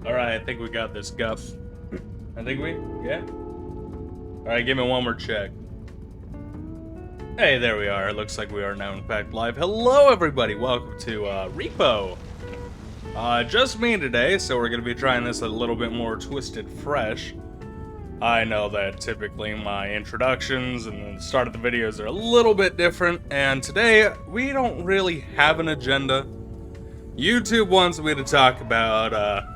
Alright, I think we got this, Guff. I think we? Yeah? Alright, give me one more check. Hey, there we are. It looks like we are now, in fact, live. Hello, everybody. Welcome to R.E.P.O. Just me today, so we're going to be trying this a little bit more twisted fresh. I know that typically my introductions and the start of the videos are a little bit different, and today we don't really have an agenda. YouTube wants me to talk about,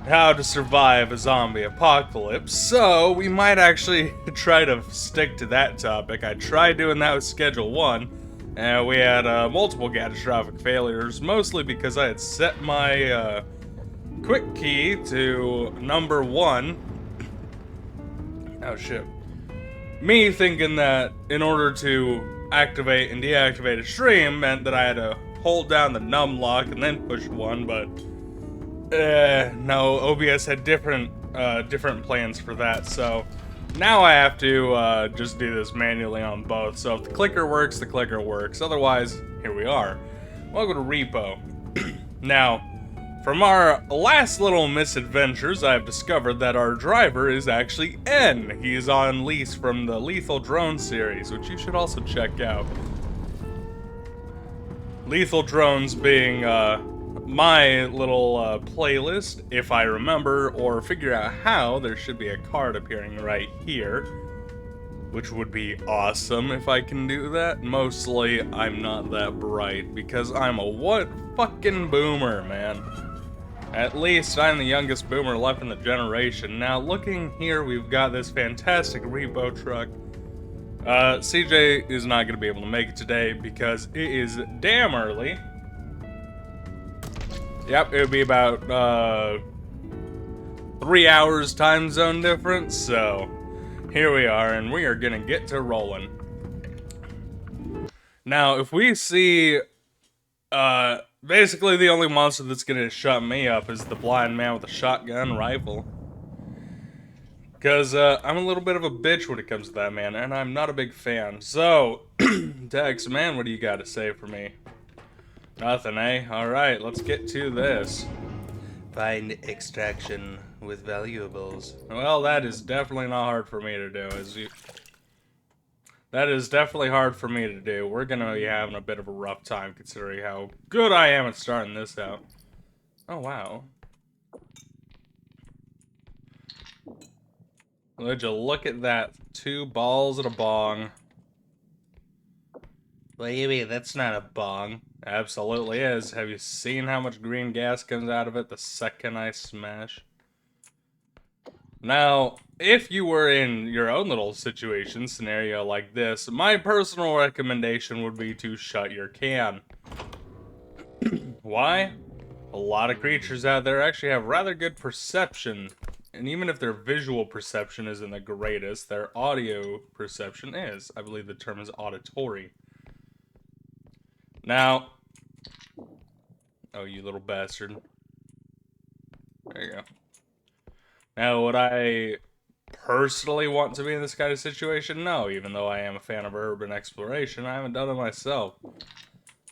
how to survive a zombie apocalypse, so we might actually try to stick to that topic. I tried doing that with Schedule 1, and we had multiple catastrophic failures, mostly because I had set my quick key to number 1. Oh shit. Me thinking that in order to activate and deactivate a stream meant that I had to hold down the num lock and then push 1, but no, OBS had different plans for that, so now I have to just do this manually on both. So if the clicker works, the clicker works. Otherwise, here we are. Welcome to R.E.P.O. Now, from our last little misadventures, I've discovered that our driver is actually N. He's on lease from the Lethal Drone series, which you should also check out. Lethal Drones being, my little playlist, if I remember or figure out how. There should be a card appearing right here, which would be awesome if I can do that. Mostly, I'm not that bright because I'm a what fucking boomer, man. At least I'm the youngest boomer left in the generation. Now, looking here, we've got this fantastic R.E.P.O truck. CJ is not going to be able to make it today because it is damn early. Yep, it would be about 3 hours time zone difference, so here we are, and we are gonna get to rolling. Now, if we see, basically the only monster that's gonna shut me up is the blind man with a shotgun rifle. Because, I'm a little bit of a bitch when it comes to that, man, and I'm not a big fan. So, Dex, man, what do you got to say for me? Nothing, eh? Alright, let's get to this. Find extraction with valuables. Well, that is definitely not hard for me to do, That is definitely hard for me to do. We're gonna be having a bit of a rough time considering how good I am at starting this out. Oh, wow. Would you look at that? 2 balls and a bong. What do you mean? That's not a bong. Absolutely is. Have you seen how much green gas comes out of it the second I smash? Now, if you were in your own little situation, scenario like this, my personal recommendation would be to shut your can. Why? A lot of creatures out there actually have rather good perception. And even if their visual perception isn't the greatest, their audio perception is. I believe the term is auditory. Now, oh, you little bastard. There you go. Now, would I personally want to be in this kind of situation? No, even though I am a fan of urban exploration, I haven't done it myself.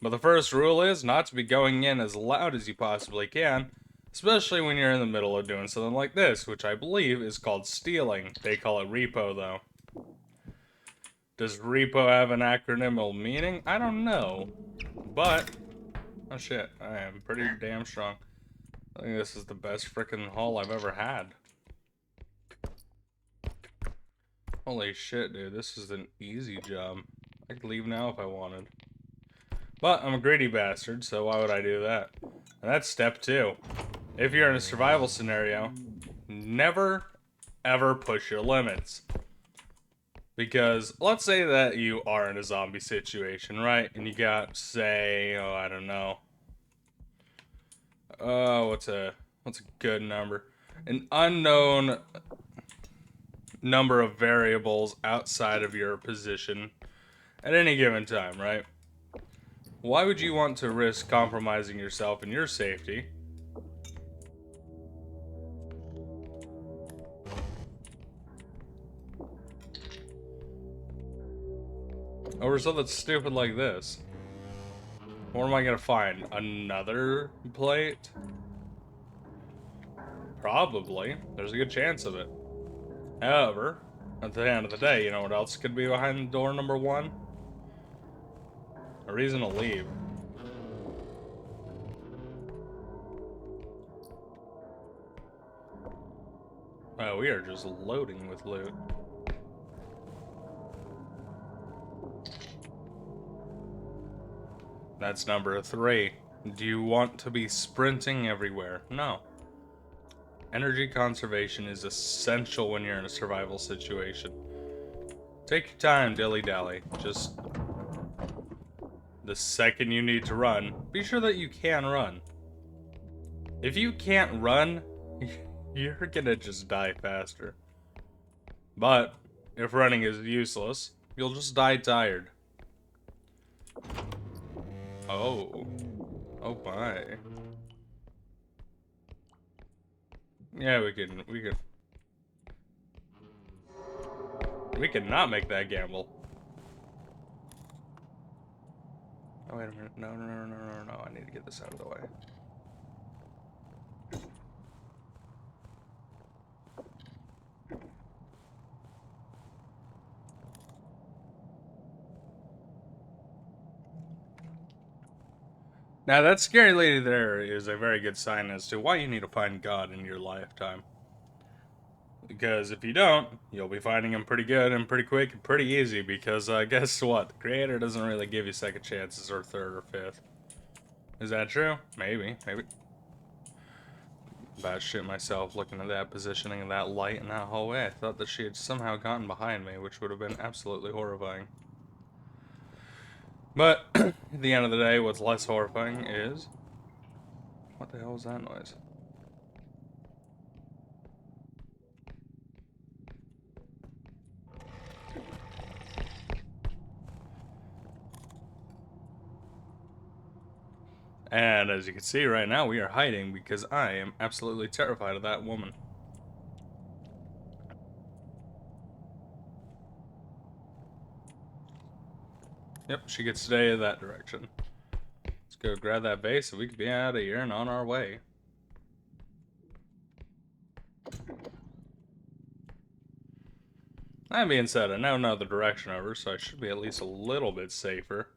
But the first rule is not to be going in as loud as you possibly can, especially when you're in the middle of doing something like this, which I believe is called stealing. They call it R.E.P.O, though. Does R.E.P.O have an acronymal meaning? I don't know. But, oh shit, I am pretty damn strong. I think this is the best frickin' haul I've ever had. Holy shit, dude, this is an easy job. I could leave now if I wanted. But I'm a greedy bastard, so why would I do that? And that's step 2. If you're in a survival scenario, never, ever push your limits. Because, let's say that you are in a zombie situation, right? And you got, say, oh, I don't know. What's a good number? An unknown number of variables outside of your position at any given time, right? Why would you want to risk compromising yourself and your safety over something stupid like this? What am I gonna find? Another plate? Probably. There's a good chance of it. However, at the end of the day, you know what else could be behind door number 1? A reason to leave. Oh, we are just loading with loot. That's number 3. Do you want to be sprinting everywhere? No. Energy conservation is essential when you're in a survival situation. Take your time, dilly-dally. Just the second you need to run, be sure that you can run. If you can't run, you're gonna just die faster. But if running is useless, you'll just die tired. Oh. Oh my. Yeah, we can not make that gamble. Oh, wait a minute. No, I need to get this out of the way. Now, that scary lady there is a very good sign as to why you need to find God in your lifetime. Because if you don't, you'll be finding him pretty good and pretty quick and pretty easy. Because guess what? The creator doesn't really give you second chances or third or fifth. Is that true? Maybe. About shit myself looking at that positioning of that light in that hallway. I thought that she had somehow gotten behind me, which would have been absolutely horrifying. But at the end of the day, what's less horrifying is... What the hell was that noise? And as you can see right now, we are hiding because I am absolutely terrified of that woman. Yep, she gets to stay in that direction. Let's go grab that base so we can be out of here and on our way. That being said, I now know the direction over, so I should be at least a little bit safer.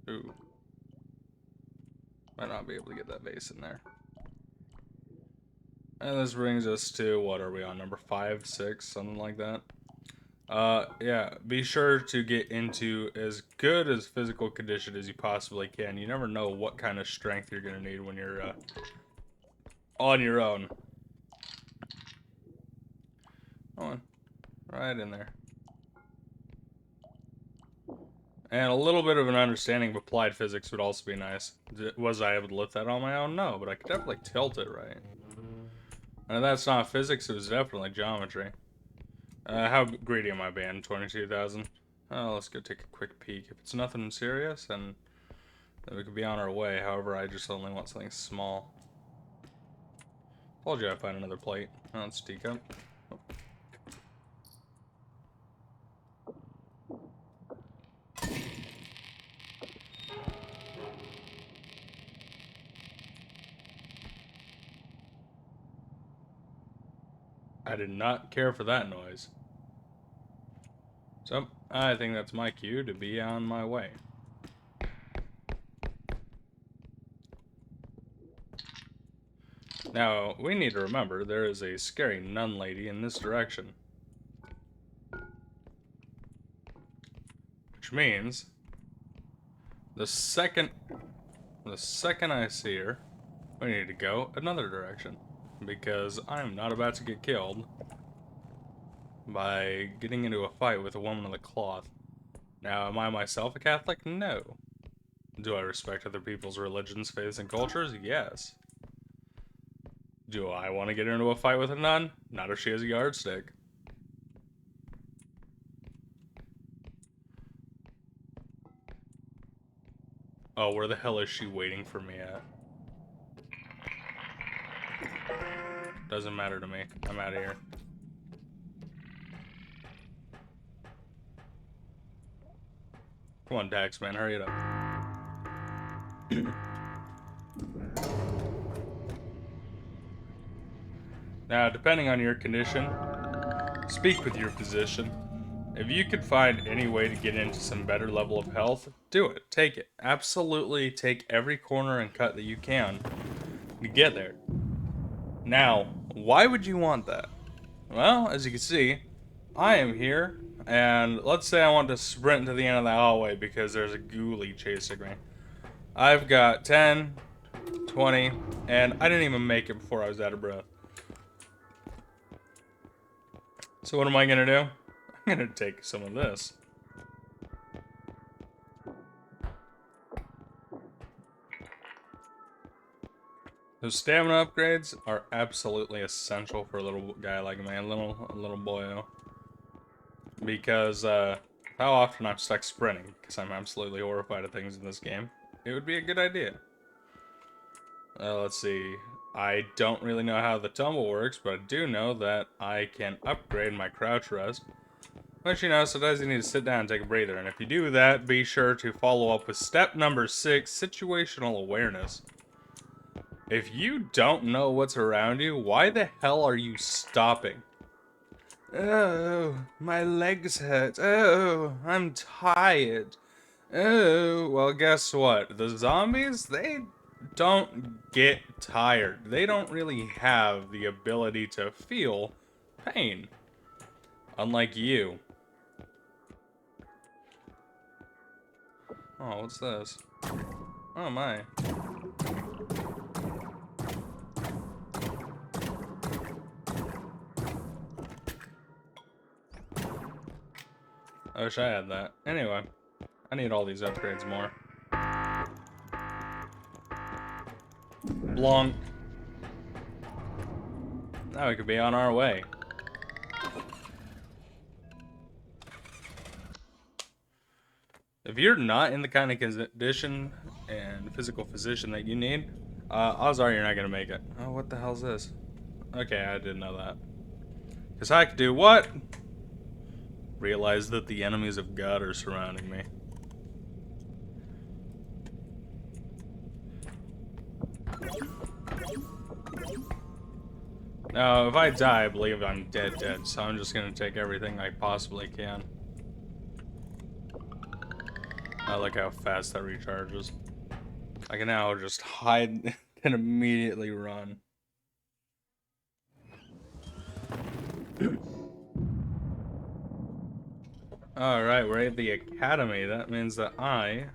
Ooh. Might not be able to get that base in there. And this brings us to, what are we on, number 5, 6, something like that? Yeah, be sure to get into as good as physical condition as you possibly can. You never know what kind of strength you're gonna need when you're, on your own. Come on. Right in there. And a little bit of an understanding of applied physics would also be nice. Was I able to lift that on my own? No, but I could definitely tilt it right. And that's not physics, it was definitely geometry. How greedy am I being? 22,000? Oh, let's go take a quick peek. If it's nothing serious, then we could be on our way. However, I just only want something small. Told you I'd find another plate. Oh, it's teacup. Oh. I did not care for that noise. So, I think that's my cue to be on my way. Now, we need to remember there is a scary nun lady in this direction. Which means, the second I see her, we need to go another direction. Because I'm not about to get killed by getting into a fight with a woman of the cloth. Now, am I myself a Catholic? No. Do I respect other people's religions, faiths, and cultures? Yes. Do I want to get into a fight with a nun? Not if she has a yardstick. Oh, where the hell is she waiting for me at? Doesn't matter to me. I'm out of here. Come on, Dax, man. Hurry it up. Now, depending on your condition, speak with your physician. If you could find any way to get into some better level of health, do it. Take it. Absolutely take every corner and cut that you can to get there. Now, why would you want that? Well, as you can see, I am here, and let's say I want to sprint to the end of the hallway because there's a ghoulie chasing me. I've got 10, 20, and I didn't even make it before I was out of breath. So what am I gonna do? I'm gonna take some of this. Those stamina upgrades are absolutely essential for a little guy like me, a little boyo. Because how often I'm stuck sprinting, because I'm absolutely horrified of things in this game. It would be a good idea. Let's see. I don't really know how the tumble works, but I do know that I can upgrade my crouch rest. Which, you know, sometimes you need to sit down and take a breather. And if you do that, be sure to follow up with step number 6, situational awareness. If you don't know what's around you, why the hell are you stopping? Oh, my legs hurt. Oh, I'm tired. Oh, well, guess what? The zombies, they don't get tired. They don't really have the ability to feel pain. Unlike you. Oh, what's this? Oh, my. I wish I had that. Anyway, I need all these upgrades more. Blonk. Now we could be on our way. If you're not in the kind of condition and physical physician that you need, odds are you're not gonna make it. Oh, what the hell's this? Okay, I didn't know that. Because I could do what? Realize that the enemies of God are surrounding me. Now, if I die, I believe I'm dead, so I'm just gonna take everything I possibly can. I like how fast that recharges. I can now just hide and immediately run. Alright, we're at the academy. That means that I'm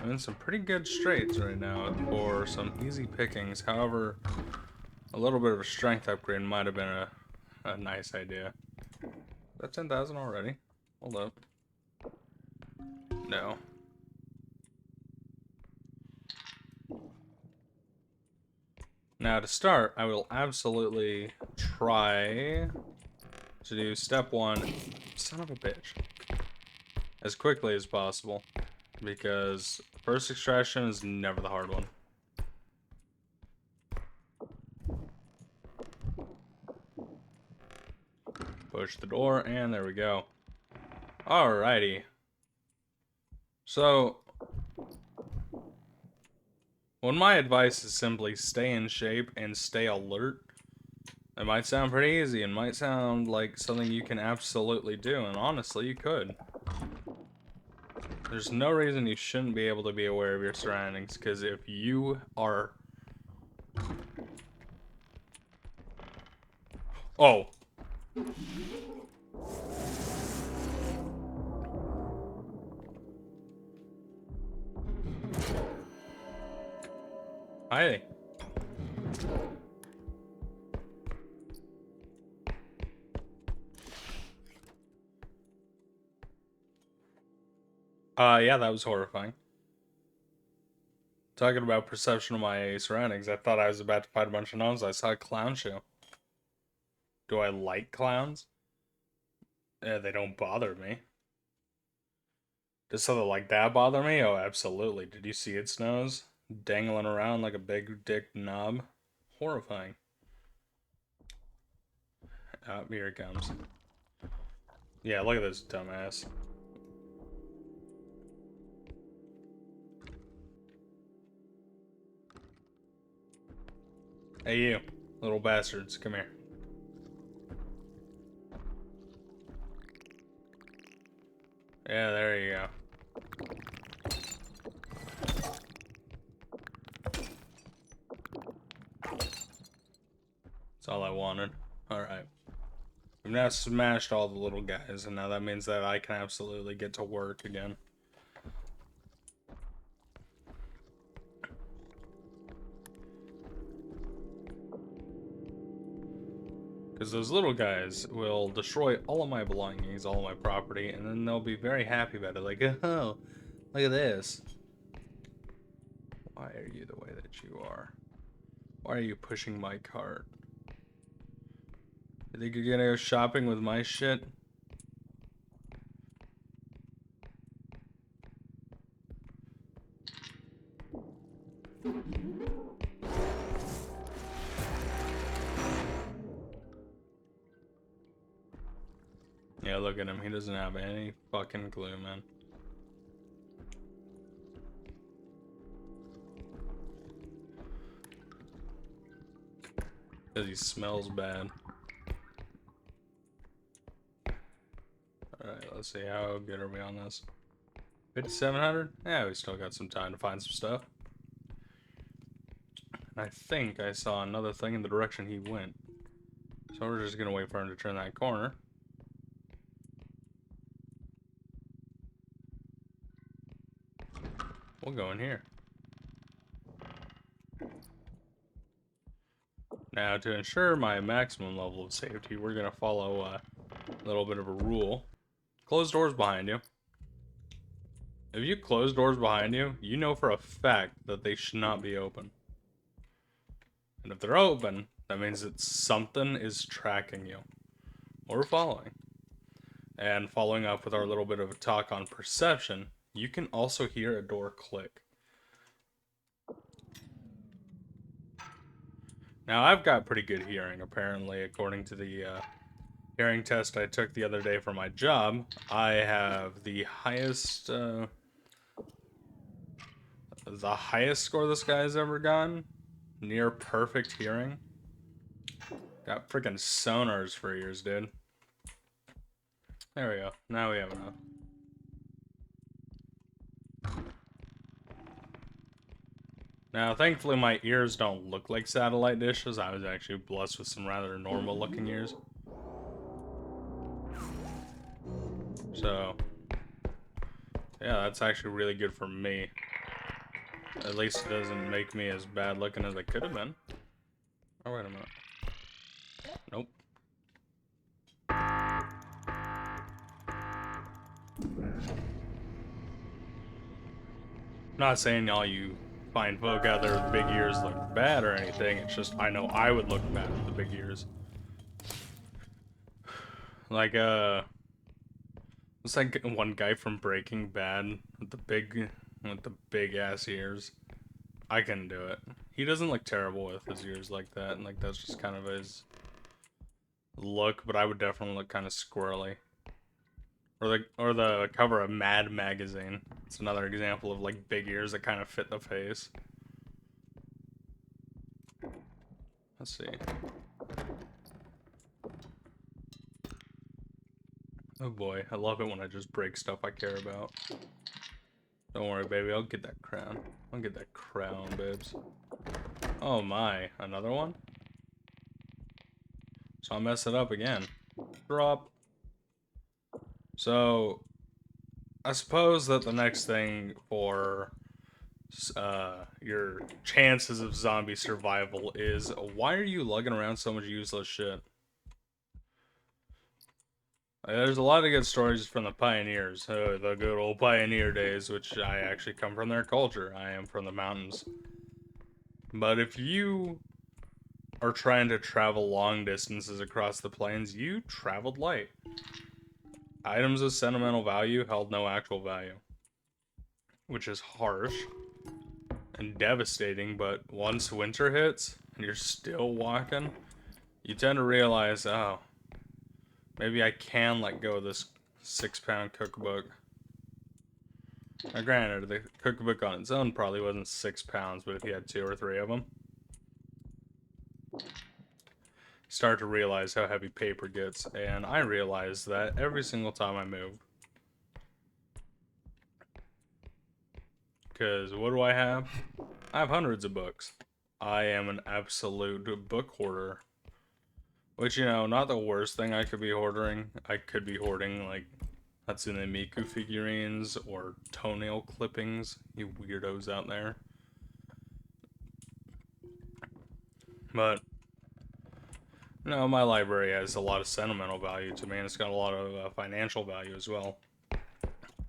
in some pretty good straits right now for some easy pickings. However, a little bit of a strength upgrade might have been a nice idea. Is that 10,000 already? Hold up. No. Now to start, I will absolutely try to do step 1, son of a bitch, as quickly as possible. Because first extraction is never the hard one. Push the door, and there we go. Alrighty. So, when my advice is simply stay in shape and stay alert, it might sound pretty easy and might sound like something you can absolutely do, and honestly, you could. There's no reason you shouldn't be able to be aware of your surroundings, because if you are... Oh. Hi. Yeah, that was horrifying. Talking about perception of my surroundings, I thought I was about to fight a bunch of gnomes. I saw a clown show. Do I like clowns? Yeah, they don't bother me. Does something like that bother me? Oh, absolutely. Did you see its nose? Dangling around like a big dick knob? Horrifying. Oh, here it comes. Yeah, look at this dumbass. Hey, you. Little bastards, come here. Yeah, there you go. That's all I wanted. Alright. We've now smashed all the little guys, and now that means that I can absolutely get to work again. Because those little guys will destroy all of my belongings, all of my property, and then they'll be very happy about it. Like, oh, look at this. Why are you the way that you are? Why are you pushing my cart? You think you're gonna go shopping with my shit? Yeah, look at him. He doesn't have any fucking clue, man. Because he smells bad. Alright, let's see. How good are we on this? 5,700? Yeah, we still got some time to find some stuff. And I think I saw another thing in the direction he went. So we're just gonna wait for him to turn that corner. We'll go in here. Now, to ensure my maximum level of safety, we're gonna follow a little bit of a rule. Close doors behind you. If you close doors behind you, you know for a fact that they should not be open. And if they're open, that means that something is tracking you or following. And following up with our little bit of a talk on perception, you can also hear a door click. Now, I've got pretty good hearing, apparently, according to the hearing test I took the other day for my job. I have the highest score this guy's ever gotten. Near perfect hearing. Got freaking sonars for ears, dude. There we go. Now we have enough. Now, thankfully, my ears don't look like satellite dishes. I was actually blessed with some rather normal-looking ears. So, yeah, that's actually really good for me. At least it doesn't make me as bad looking as I could have been. Oh, wait a minute. Nope. I'm not saying all you fine folk out there with big ears look bad or anything. It's just I know I would look bad with the big ears. Like, it's like one guy from Breaking Bad with the big ass ears. I couldn't do it. He doesn't look terrible with his ears like that, and like that's just kind of his look. But I would definitely look kind of squirrely. Or the cover of Mad magazine. It's another example of like big ears that kind of fit the face. Let's see. Oh boy, I love it when I just break stuff I care about. Don't worry, baby, I'll get that crown. I'll get that crown, babes. Oh my, another one? So I'll mess it up again. Drop. So, I suppose that the next thing for your chances of zombie survival is, why are you lugging around so much useless shit? There's a lot of good stories from the pioneers, the good old pioneer days, which I actually come from their culture. I am from the mountains. But if you are trying to travel long distances across the plains, you traveled light. Items of sentimental value held no actual value, which is harsh and devastating, but once winter hits and you're still walking, you tend to realize, oh, maybe I can let go of this 6-pound cookbook. Now granted, the cookbook on its own probably wasn't 6 pounds, but if you had 2 or 3 of them. start to realize how heavy paper gets, and I realize that every single time I move. Because what do I have? I have hundreds of books. I am an absolute book hoarder. Which, you know, not the worst thing I could be hoarding. I could be hoarding, like, Hatsune Miku figurines or toenail clippings, you weirdos out there. But, no, my library has a lot of sentimental value to me, and it's got a lot of financial value as well.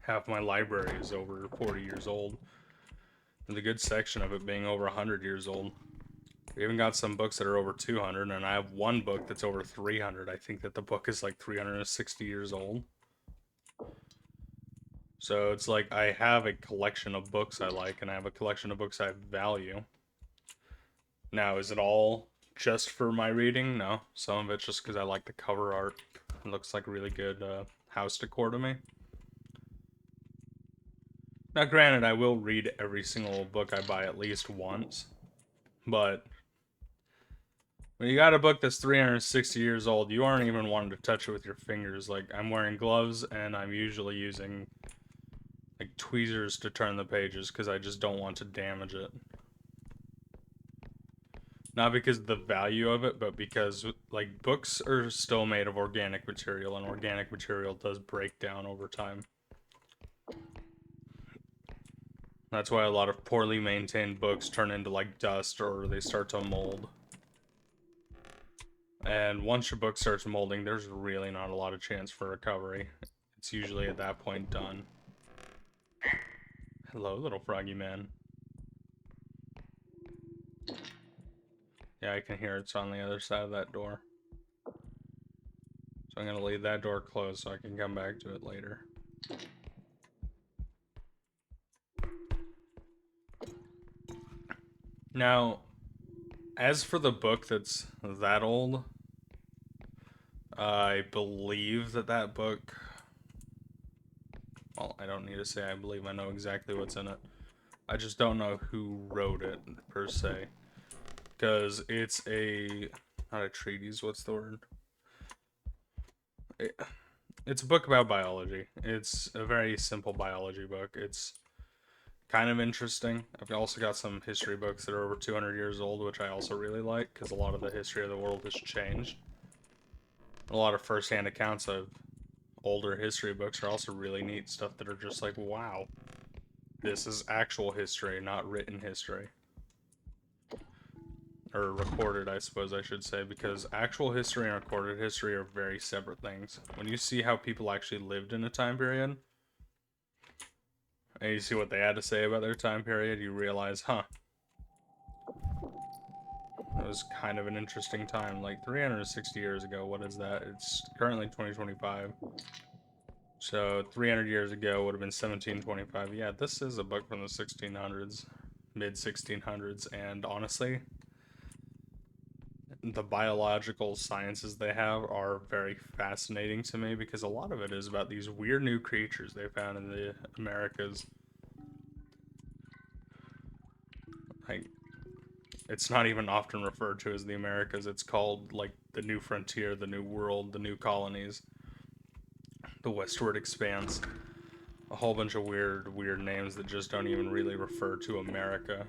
Half my library is over 40 years old. There's a good section of it being over 100 years old. We even got some books that are over 200, and I have one book that's over 300. I think that the book is like 360 years old. So it's like I have a collection of books I like, and I have a collection of books I value. Now, is it all just for my reading? No. Some of it's just because I like the cover art. It looks like really good house decor to me. Now, granted, I will read every single book I buy at least once, but when you got a book that's 360 years old, you aren't even wanting to touch it with your fingers. Like, I'm wearing gloves, and I'm usually using, like, tweezers to turn the pages, because I just don't want to damage it. Not because of the value of it, but because, like, books are still made of organic material, and organic material does break down over time. That's why a lot of poorly maintained books turn into, like, dust, or they start to mold. And once your book starts molding, there's really not a lot of chance for recovery. It's usually at that point done. Hello, little froggy man. Yeah, I can hear it's on the other side of that door. So I'm gonna leave that door closed so I can come back to it later. Now, as for the book that's that old, I believe that book... Well, I don't need to say I believe, I know exactly what's in it. I just don't know who wrote it, per se. Because it's a... Not a treatise, what's the word? It's a book about biology. It's a very simple biology book. It's kind of interesting. I've also got some history books that are over 200 years old, which I also really like, because a lot of the history of the world has changed. A lot of first-hand accounts of older history books are also really neat stuff that are just like, wow, this is actual history, not written history. Or recorded, I suppose I should say, because actual history and recorded history are very separate things. When you see how people actually lived in a time period, and you see what they had to say about their time period, you realize, huh, it was kind of an interesting time. Like 360 years ago, what is that? It's currently 2025. So 300 years ago would have been 1725. Yeah, this is a book from the 1600s, mid 1600s, and honestly, the biological sciences they have are very fascinating to me, because a lot of it is about these weird new creatures they found in the Americas. Like, it's not even often referred to as the Americas. It's called, like, the New Frontier, the New World, the New Colonies, the Westward Expanse. A whole bunch of weird names that just don't even really refer to America.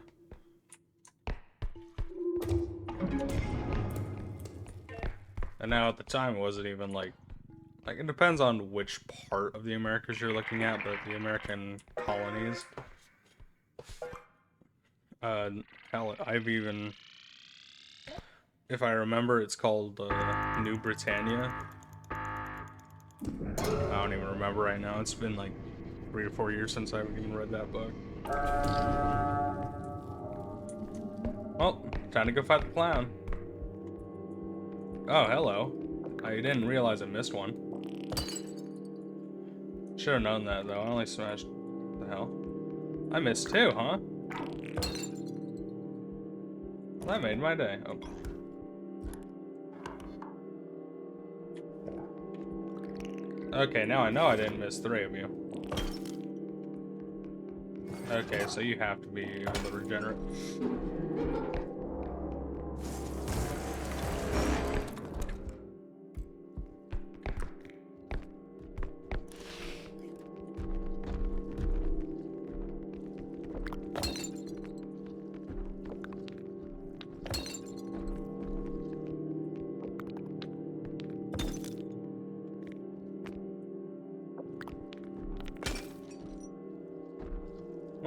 And now at the time it wasn't even like it depends on which part of the Americas you're looking at, but the American colonies, hell, I've even, if I remember, it's called New Britannia. I don't even remember right now. It's been like 3 or 4 years since I've even read that book. Well, time to go fight the clown. Oh, hello. I didn't realize I missed one. Should have known that, though. I only smashed... What the hell? I missed 2, huh? That made my day. Oh. Okay, now I know I didn't miss 3 of you. Okay, so you have to be able to regenerate.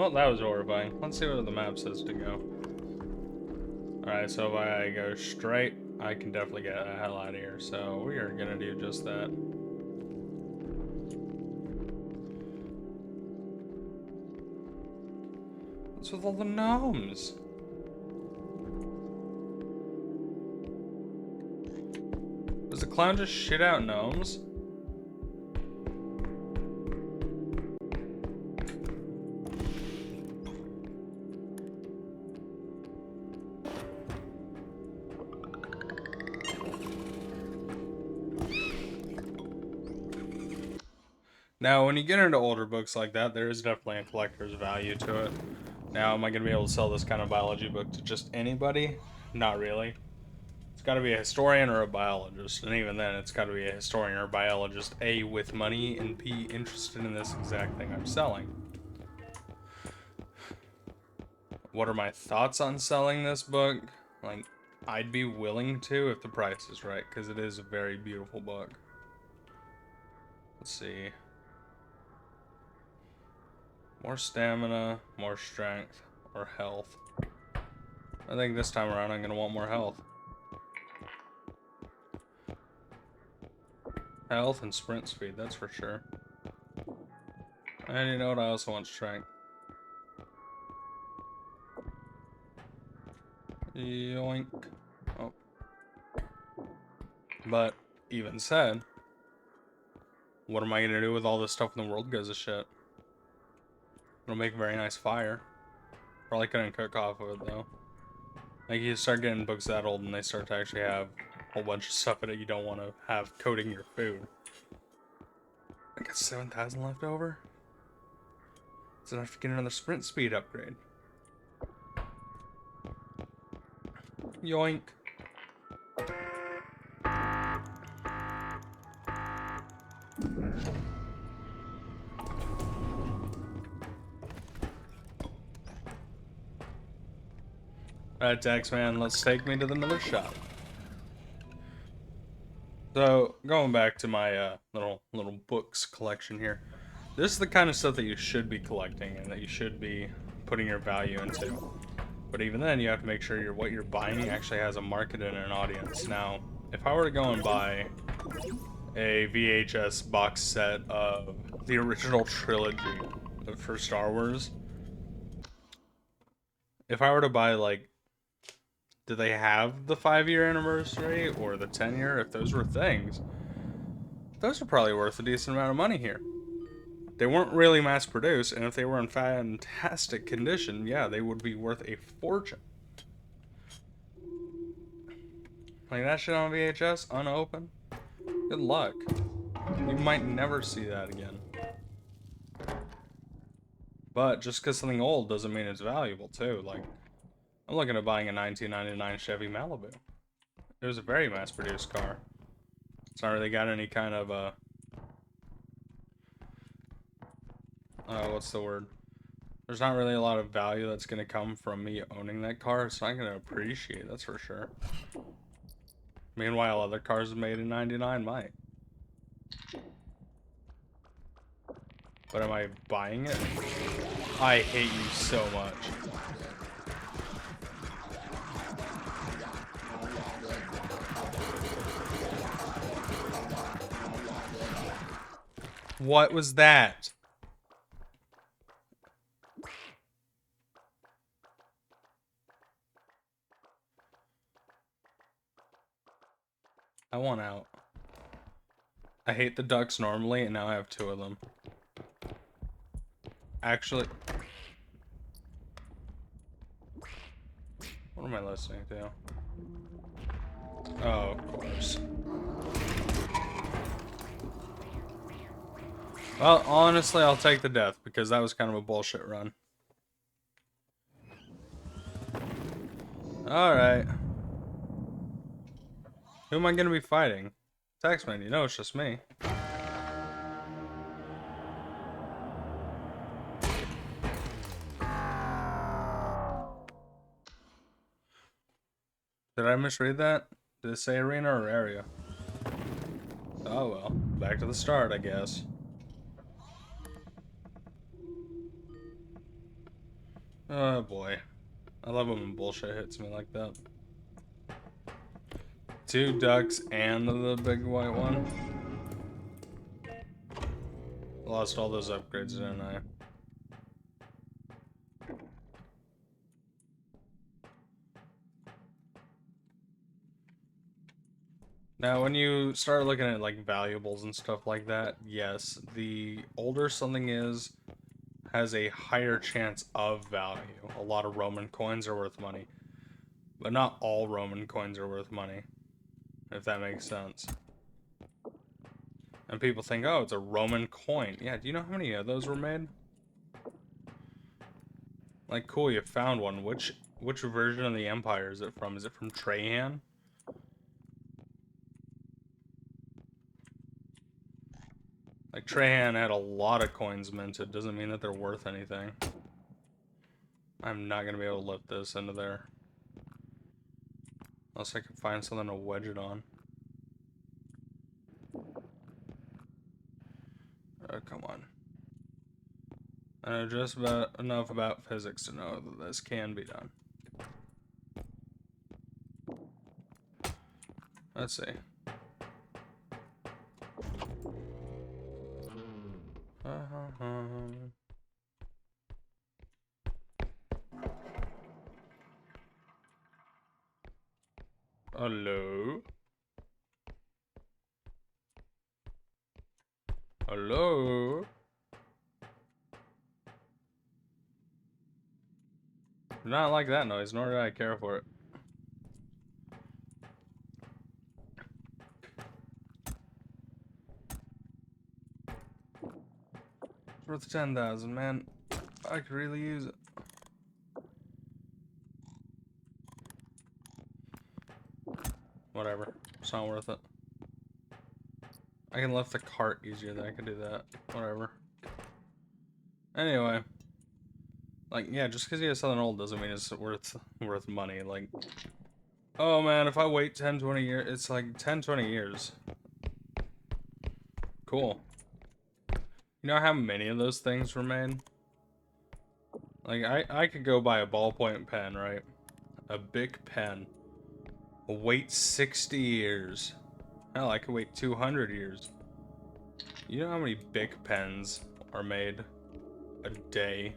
Well, that was horrifying. Let's see what the map says to go. Alright, so if I go straight, I can definitely get the hell out of here. So we are gonna do just that. What's with all the gnomes? Does the clown just shit out gnomes? Now, when you get into older books like that, there is definitely a collector's value to it. Now, am I going to be able to sell this kind of biology book to just anybody? Not really. It's got to be a historian or a biologist, and even then, it's got to be a historian or a biologist, A, with money, and B, interested in this exact thing I'm selling. What are my thoughts on selling this book? Like, I'd be willing to if the price is right, because it is a very beautiful book. Let's see. More stamina, more strength, or health. I think this time around I'm going to want more health. Health and sprint speed, that's for sure. And you know what, I also want strength. Yoink. Oh. But, even said, what am I going to do with all this stuff when the world goes to shit? It'll make a very nice fire. Probably couldn't cook off of it though. Like, you start getting books that old and they start to actually have a whole bunch of stuff in it you don't want to have coating your food. I got 7,000 left over. It's enough to get another sprint speed upgrade. Yoink. Alright, Taxman, let's take me to the another shop. So, going back to my little books collection here. This is the kind of stuff that you should be collecting and that you should be putting your value into. But even then, you have to make sure what you're buying actually has a market and an audience. Now, if I were to go and buy a VHS box set of the original trilogy for Star Wars, if I were to buy, like, do they have the 5-year anniversary or the 10-year? If those were things, those are probably worth a decent amount of money here. They weren't really mass produced, and if they were in fantastic condition, yeah, they would be worth a fortune. Like that shit on VHS, unopened, good luck. You might never see that again. But just because something old doesn't mean it's valuable, too. Like, I'm looking at buying a 1999 Chevy Malibu. It was a very mass-produced car. It's not really got any kind of, what's the word? There's not really a lot of value that's going to come from me owning that car. It's not going to appreciate, that's for sure. Meanwhile, other cars made in 99 might. But am I buying it? I hate you so much. What was that? I want out. I hate the ducks normally, and now I have 2 of them. Actually... What am I listening to? Oh, of course. Well, honestly, I'll take the death, because that was kind of a bullshit run. Alright. Who am I going to be fighting? Taxman, you know it's just me. Did I misread that? Did it say arena or area? Oh well, back to the start, I guess. Oh boy. I love when bullshit hits me like that. 2 ducks and the big white one. Lost all those upgrades, didn't I? Now, when you start looking at like valuables and stuff like that, yes, the older something is, has a higher chance of value. A lot of Roman coins are worth money, but not all Roman coins are worth money, if that makes sense. And people think, oh, it's a Roman coin. Yeah, do you know how many of those were made? Like, cool, you found one. Which version of the Empire is it from? Is it from Trajan? Like, Trajan had a lot of coins minted. Doesn't mean that they're worth anything. I'm not gonna be able to lift this into there. Unless I can find something to wedge it on. Oh, come on. I know just about enough about physics to know that this can be done. Let's see. Hello? Hello? Not like that noise, nor do I care for it. It's worth 10,000, man. I could really use it. Whatever. It's not worth it. I can lift the cart easier than I can do that. Whatever. Anyway. Like, yeah, just because you have something old doesn't mean it's worth money. Like, oh man, if I wait 10, 20 years, it's like 10, 20 years. Cool. You know how many of those things were made? Like, I could go buy a ballpoint pen, right? A big pen. Wait 60 years. Hell, I could wait 200 years. You know how many big pens are made a day?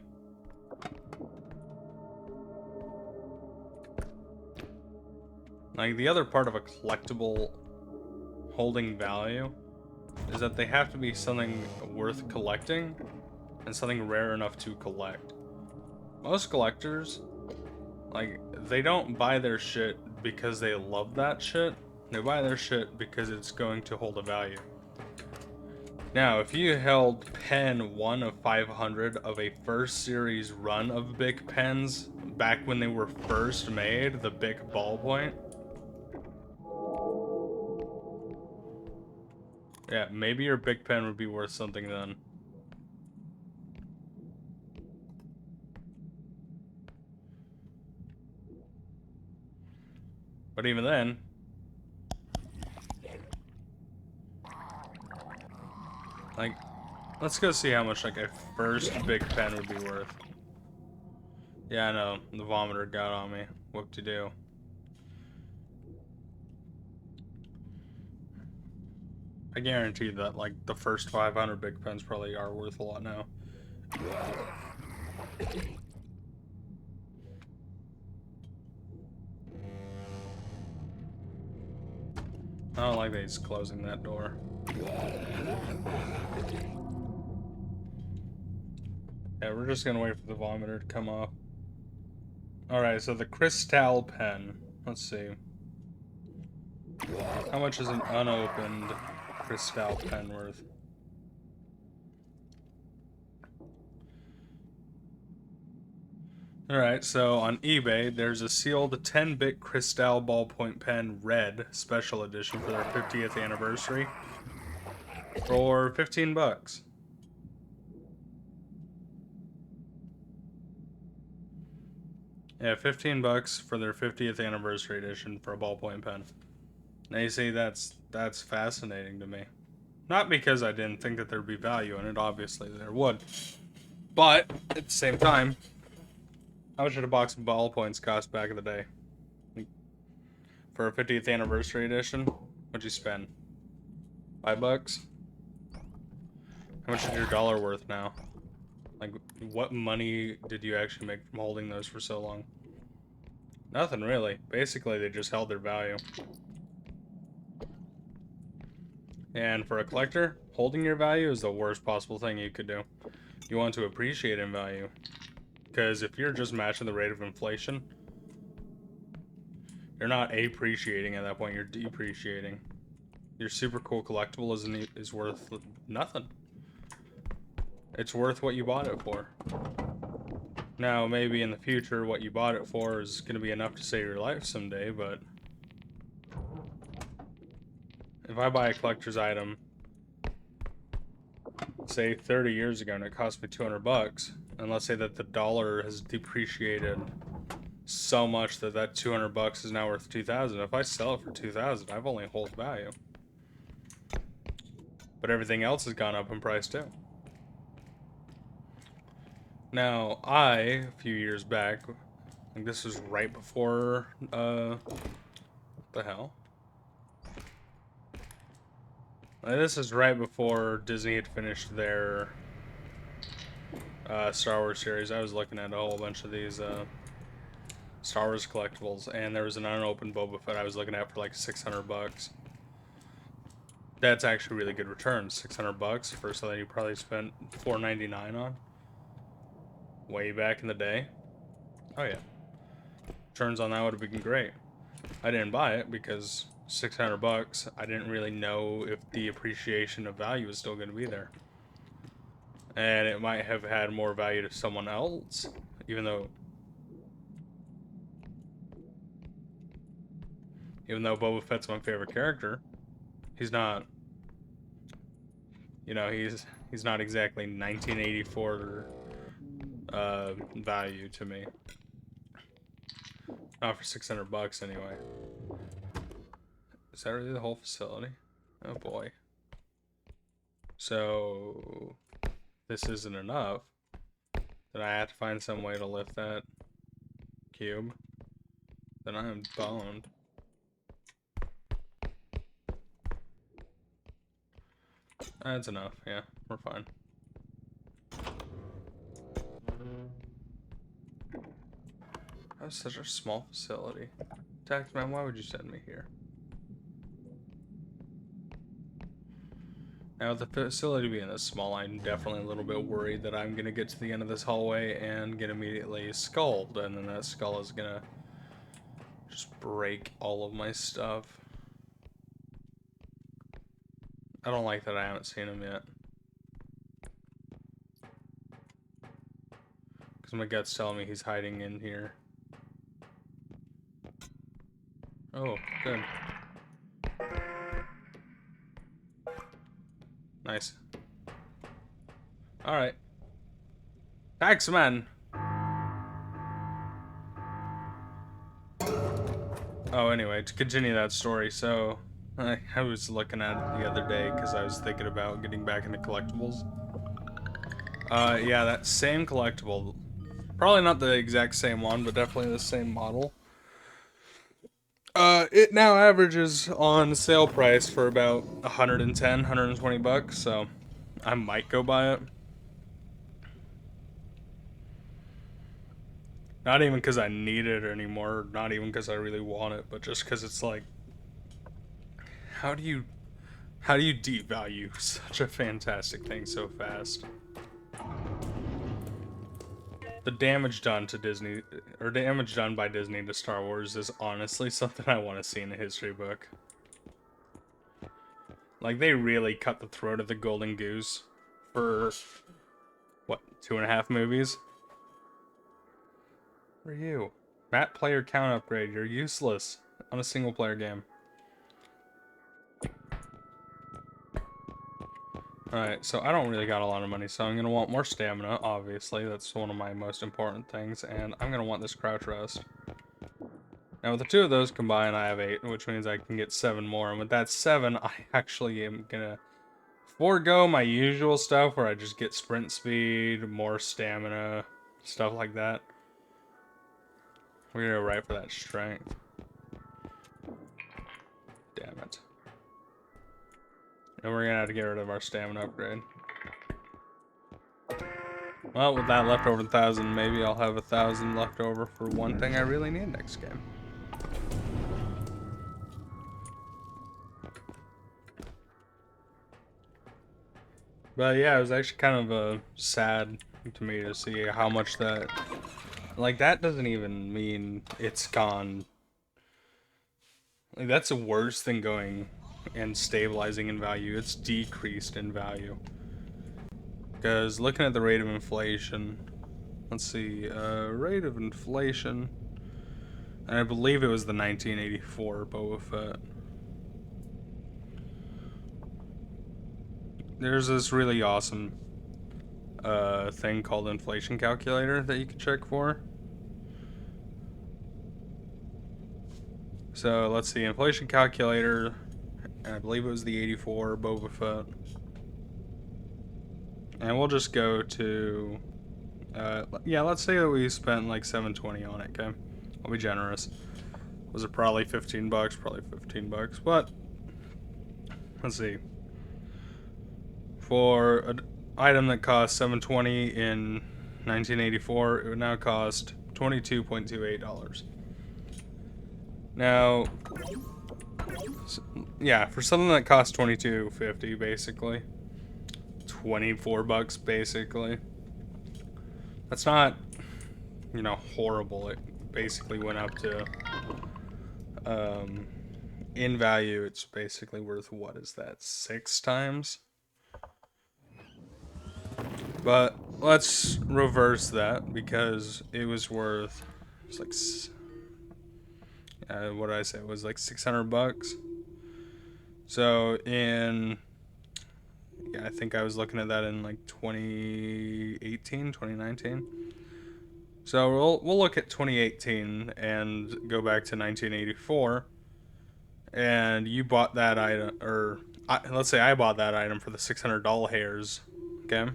Like, the other part of a collectible holding value is that they have to be something worth collecting and something rare enough to collect. Most collectors, like, they don't buy their shit because they love that shit. They buy their shit because it's going to hold a value. Now, if you held pen 1 of 500 of a first series run of big pens back when they were first made, the big ballpoint, yeah, maybe your big pen would be worth something then. But even then, like, let's go see how much like a first big pen would be worth. Yeah, I know, the vomiter got on me. Whoop-de-doo. I guarantee that like the first 500 big pens probably are worth a lot now. I don't like that he's closing that door. Yeah, we're just gonna wait for the vomiter to come off. Alright, so the crystal pen. Let's see. How much is an unopened crystal pen worth? Alright, so on eBay, there's a sealed 10-bit crystal ballpoint pen red special edition for their 50th anniversary for 15 bucks. Yeah, 15 bucks for their 50th anniversary edition for a ballpoint pen. Now you see, that's fascinating to me. Not because I didn't think that there'd be value in it, obviously there would. But, at the same time, How much did a box of ballpoints cost back in the day? For a 50th anniversary edition? What'd you spend? $5? How much is your dollar worth now? Like, what money did you actually make from holding those for so long? Nothing really. Basically, they just held their value. And for a collector, holding your value is the worst possible thing you could do. You want to appreciate in value. Because if you're just matching the rate of inflation, you're not appreciating at that point, you're depreciating. Your super cool collectible is worth nothing. It's worth what you bought it for. Now, maybe in the future, what you bought it for is going to be enough to save your life someday, but if I buy a collector's item, say 30 years ago, and it cost me 200 bucks, and let's say that the dollar has depreciated so much that that 200 bucks is now worth 2,000. If I sell it for 2,000, I've only hold value. But everything else has gone up in price too. Now, a few years back, I think this was right before, what the hell? This is right before Disney had finished their Star Wars series. I was looking at a whole bunch of these Star Wars collectibles, and there was an unopened Boba Fett I was looking at for like 600 bucks. That's actually really good returns. 600 bucks for something you probably spent $4.99 on way back in the day. Oh yeah, returns on that would have been great. I didn't buy it because 600 bucks. I didn't really know if the appreciation of value was still going to be there, and it might have had more value to someone else, even though Boba Fett's my favorite character. He's not, you know, he's not exactly 1984 value to me. Not for 600 bucks anyway. Is that really the whole facility? Oh boy. So this isn't enough. Then I have to find some way to lift that cube. Then I am boned. That's enough, yeah, we're fine. That was such a small facility. Taxman, why would you send me here? Now, with the facility being this small, I'm definitely a little bit worried that I'm going to get to the end of this hallway and get immediately skulled, and then that skull is going to just break all of my stuff. I don't like that I haven't seen him yet. Because my gut's telling me he's hiding in here. Oh, good. Nice. Alright. Taxman! Oh, anyway, to continue that story, so I was looking at it the other day because I was thinking about getting back into collectibles. Yeah, that same collectible, probably not the exact same one, but definitely the same model. It now averages on sale price for about 110, 120 bucks, so I might go buy it. Not even because I need it anymore, not even because I really want it, but just because it's like, how do you devalue such a fantastic thing so fast? The damage done to Disney, or damage done by Disney to Star Wars is honestly something I want to see in a history book. Like, they really cut the throat of the Golden Goose for, what, 2.5 movies? Who are you? Map player count upgrade, you're useless on a single player game. Alright, so I don't really got a lot of money, so I'm gonna want more stamina, obviously. That's one of my most important things, and I'm gonna want this crouch rest. Now, with the two of those combined, I have 8, which means I can get 7 more, and with that 7, I actually am gonna forego my usual stuff, where I just get sprint speed, more stamina, stuff like that. We're gonna go right for that strength. Damn it. And we're gonna have to get rid of our stamina upgrade. Well, with that leftover 1,000, maybe I'll have 1,000 left over for one thing I really need next game. But yeah, it was actually kind of sad to me to see how much that... Like, that doesn't even mean it's gone. Like, that's worse than going and stabilizing in value. It's decreased in value. Because looking at the rate of inflation... Let's see, rate of inflation... And I believe it was the 1984 Boba Fett. There's this really awesome thing called inflation calculator that you can check for. So let's see, inflation calculator, and I believe it was the 84 Boba Fett. And we'll just go to, yeah, let's say that we spent like $720 on it, okay? I'll be generous. Was it probably 15 bucks? Probably 15 bucks, but let's see. For an item that cost $720 in 1984, it would now cost $22.28. Now, yeah, for something that costs $22.50, basically, 24 bucks, basically. That's not, you know, horrible. It basically went up to, in value, it's basically worth, what is that, 6 times? But let's reverse that, because it was worth, it's like, what did I say? It was like 600 bucks. So in, yeah, I think I was looking at that in like 2018, 2019. So we'll look at 2018 and go back to 1984. And you bought that item, or let's say I bought that item for the 600 doll hairs, okay?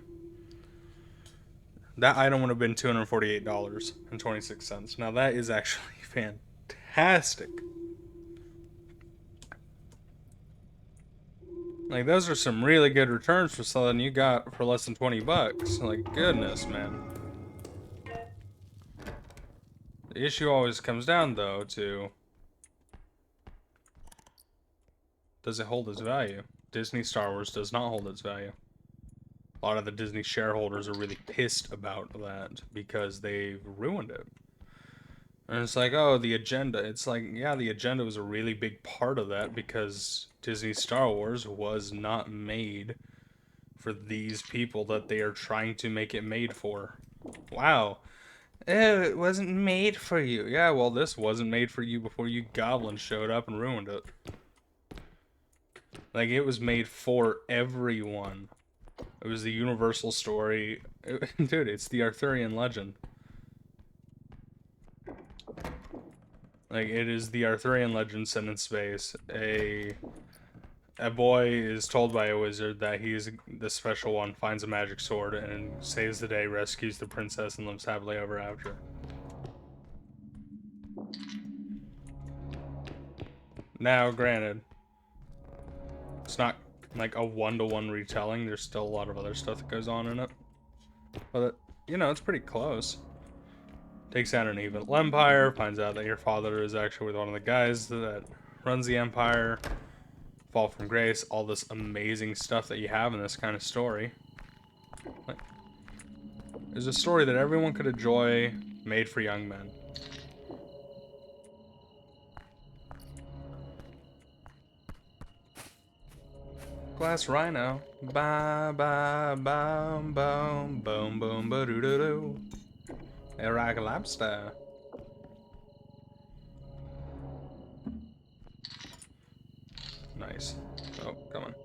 That item would have been $248.26. Now that is actually fantastic. Like, those are some really good returns for something you got for less than 20 bucks. Like, goodness, man. The issue always comes down, though, to... Does it hold its value? Disney Star Wars does not hold its value. A lot of the Disney shareholders are really pissed about that because they've ruined it. And it's like, oh, the agenda. It's like, yeah, the agenda was a really big part of that because Disney Star Wars was not made for these people that they are trying to make it made for. Wow. Oh, it wasn't made for you. Yeah, well, this wasn't made for you before you goblins showed up and ruined it. Like, it was made for everyone. It was the universal story. Dude, it's the Arthurian legend. Like, it is the Arthurian legend set in space. A boy is told by a wizard that he's the special one, finds a magic sword, and saves the day, rescues the princess, and lives happily ever after. Now, granted, it's not like a one-to-one retelling. There's still a lot of other stuff that goes on in it. But, you know, it's pretty close. Takes down an evil empire, finds out that your father is actually one of the guys that runs the empire. Fall from grace, all this amazing stuff that you have in this kind of story. Like, there's a story that everyone could enjoy, made for young men. Glass Rhino. Ba ba ba boom boom boom ba doo doo doo. Iraq lobster. Nice. Oh, come on.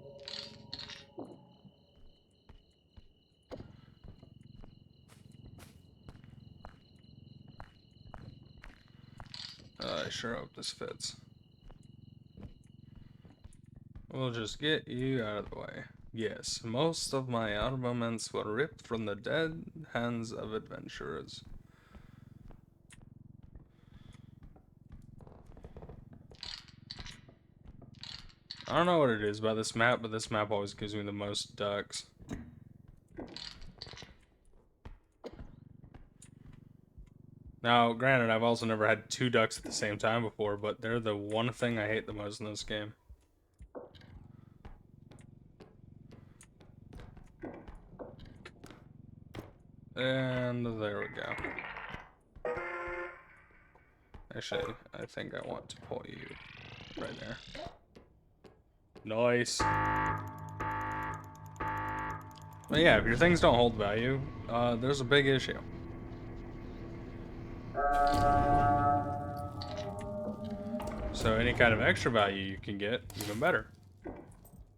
I sure hope this fits. We'll just get you out of the way. Yes, most of my armaments were ripped from the dead hands of adventurers. I don't know what it is about this map, but this map always gives me the most ducks. Now, granted, I've also never had 2 ducks at the same time before, but they're the one thing I hate the most in this game. And there we go. Actually, I think I want to pull you right there. Nice. But yeah, if your things don't hold value, there's a big issue. So any kind of extra value you can get, even better.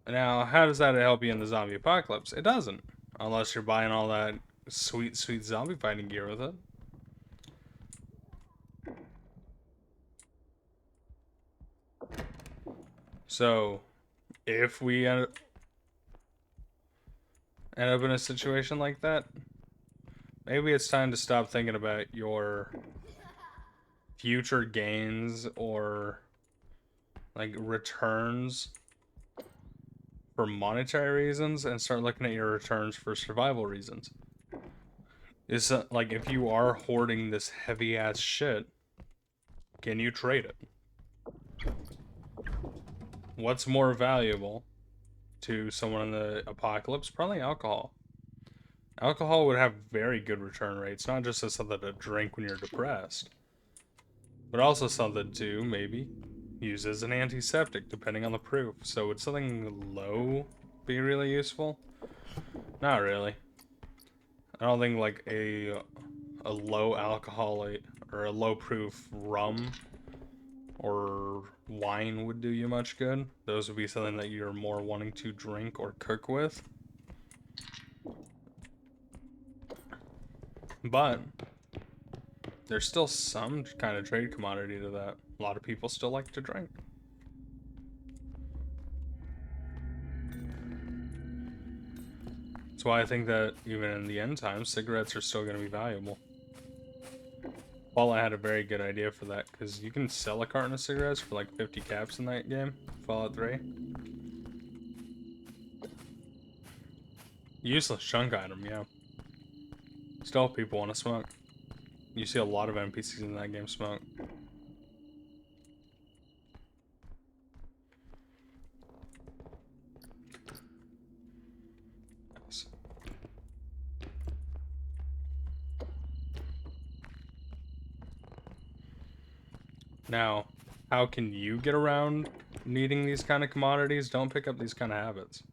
Now, how does that help you in the zombie apocalypse? It doesn't. Unless you're buying all that sweet, sweet zombie fighting gear with it. So, if we end up in a situation like that, maybe it's time to stop thinking about your future gains or like returns for monetary reasons and start looking at your returns for survival reasons. Is like if you are hoarding this heavy ass shit, can you trade it? What's more valuable to someone in the apocalypse? Probably alcohol. Alcohol would have very good return rates, not just as something to drink when you're depressed, but also something to maybe use as an antiseptic, depending on the proof. So would something low be really useful? Not really. I don't think like a low alcoholic or a low proof rum or wine would do you much good. Those would be something that you're more wanting to drink or cook with. But there's still some kind of trade commodity to that. A lot of people still like to drink. That's why I think that even in the end times, cigarettes are still going to be valuable. Fallout had a very good idea for that, because you can sell a carton of cigarettes for like 50 caps in that game, Fallout 3. Useless chunk item, yeah. Still, people want to smoke. You see a lot of NPCs in that game smoke. Nice. Now, how can you get around needing these kind of commodities? Don't pick up these kind of habits.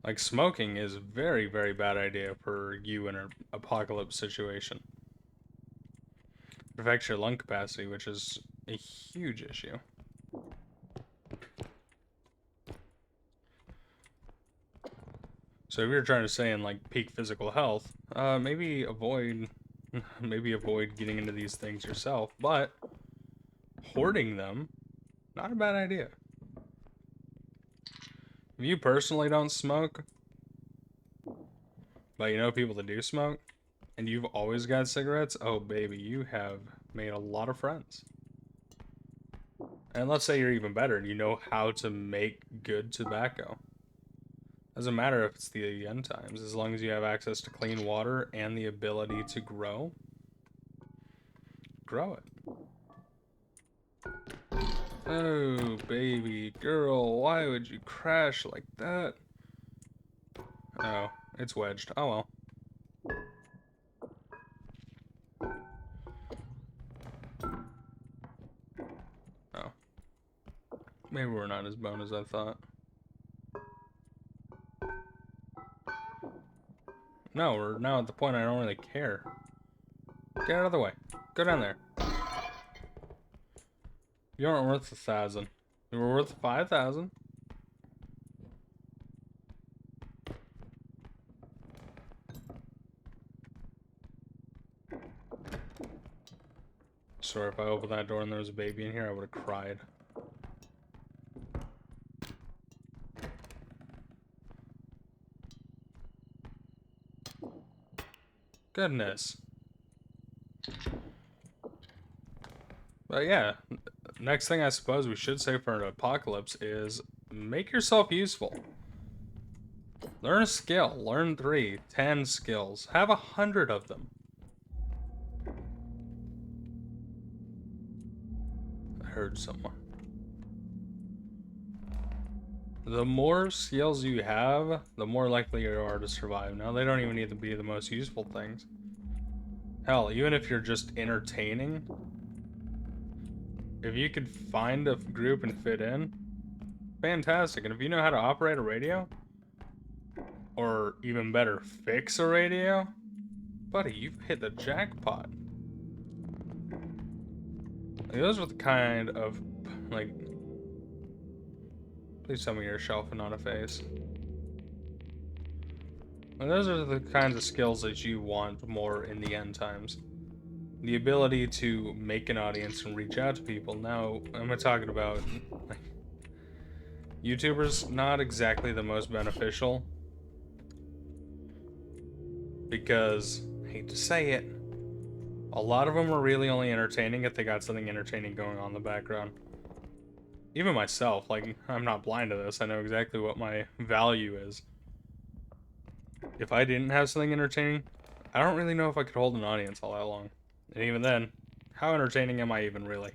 Like, smoking is a very, very bad idea for you in an apocalypse situation. It affects your lung capacity, which is a huge issue. So if you're trying to stay in like peak physical health, maybe avoid getting into these things yourself, but hoarding them, not a bad idea. If you personally don't smoke, but you know people that do smoke, and you've always got cigarettes, oh baby, you have made a lot of friends. And let's say you're even better and you know how to make good tobacco. Doesn't matter if it's the end times, as long as you have access to clean water and the ability to grow it. Oh, baby girl, why would you crash like that? Oh, it's wedged. Oh well. Oh. Maybe we're not as boned as I thought. No, we're now at the point I don't really care. Get out of the way. Go down there. You aren't worth 1,000. You were worth 5,000. Sorry, if I opened that door and there was a baby in here, I would have cried. Goodness. But yeah, next thing I suppose we should say for an apocalypse is make yourself useful. Learn a skill. Learn 3, 10 skills. Have 100 of them. I heard someone. The more skills you have, the more likely you are to survive. Now, they don't even need to be the most useful things. Hell, even if you're just entertaining, if you could find a group and fit in, fantastic. And if you know how to operate a radio, or even better, fix a radio, buddy, you've hit the jackpot. Like, those are the kind of, like, please tell me you're a shelf and not a face. And those are the kinds of skills that you want more in the end times. The ability to make an audience and reach out to people. Now, I'm talking about, like, YouTubers, not exactly the most beneficial. Because, I hate to say it, a lot of them are really only entertaining if they got something entertaining going on in the background. Even myself, like, I'm not blind to this. I know exactly what my value is. If I didn't have something entertaining, I don't really know if I could hold an audience all that long. And even then, how entertaining am I even really?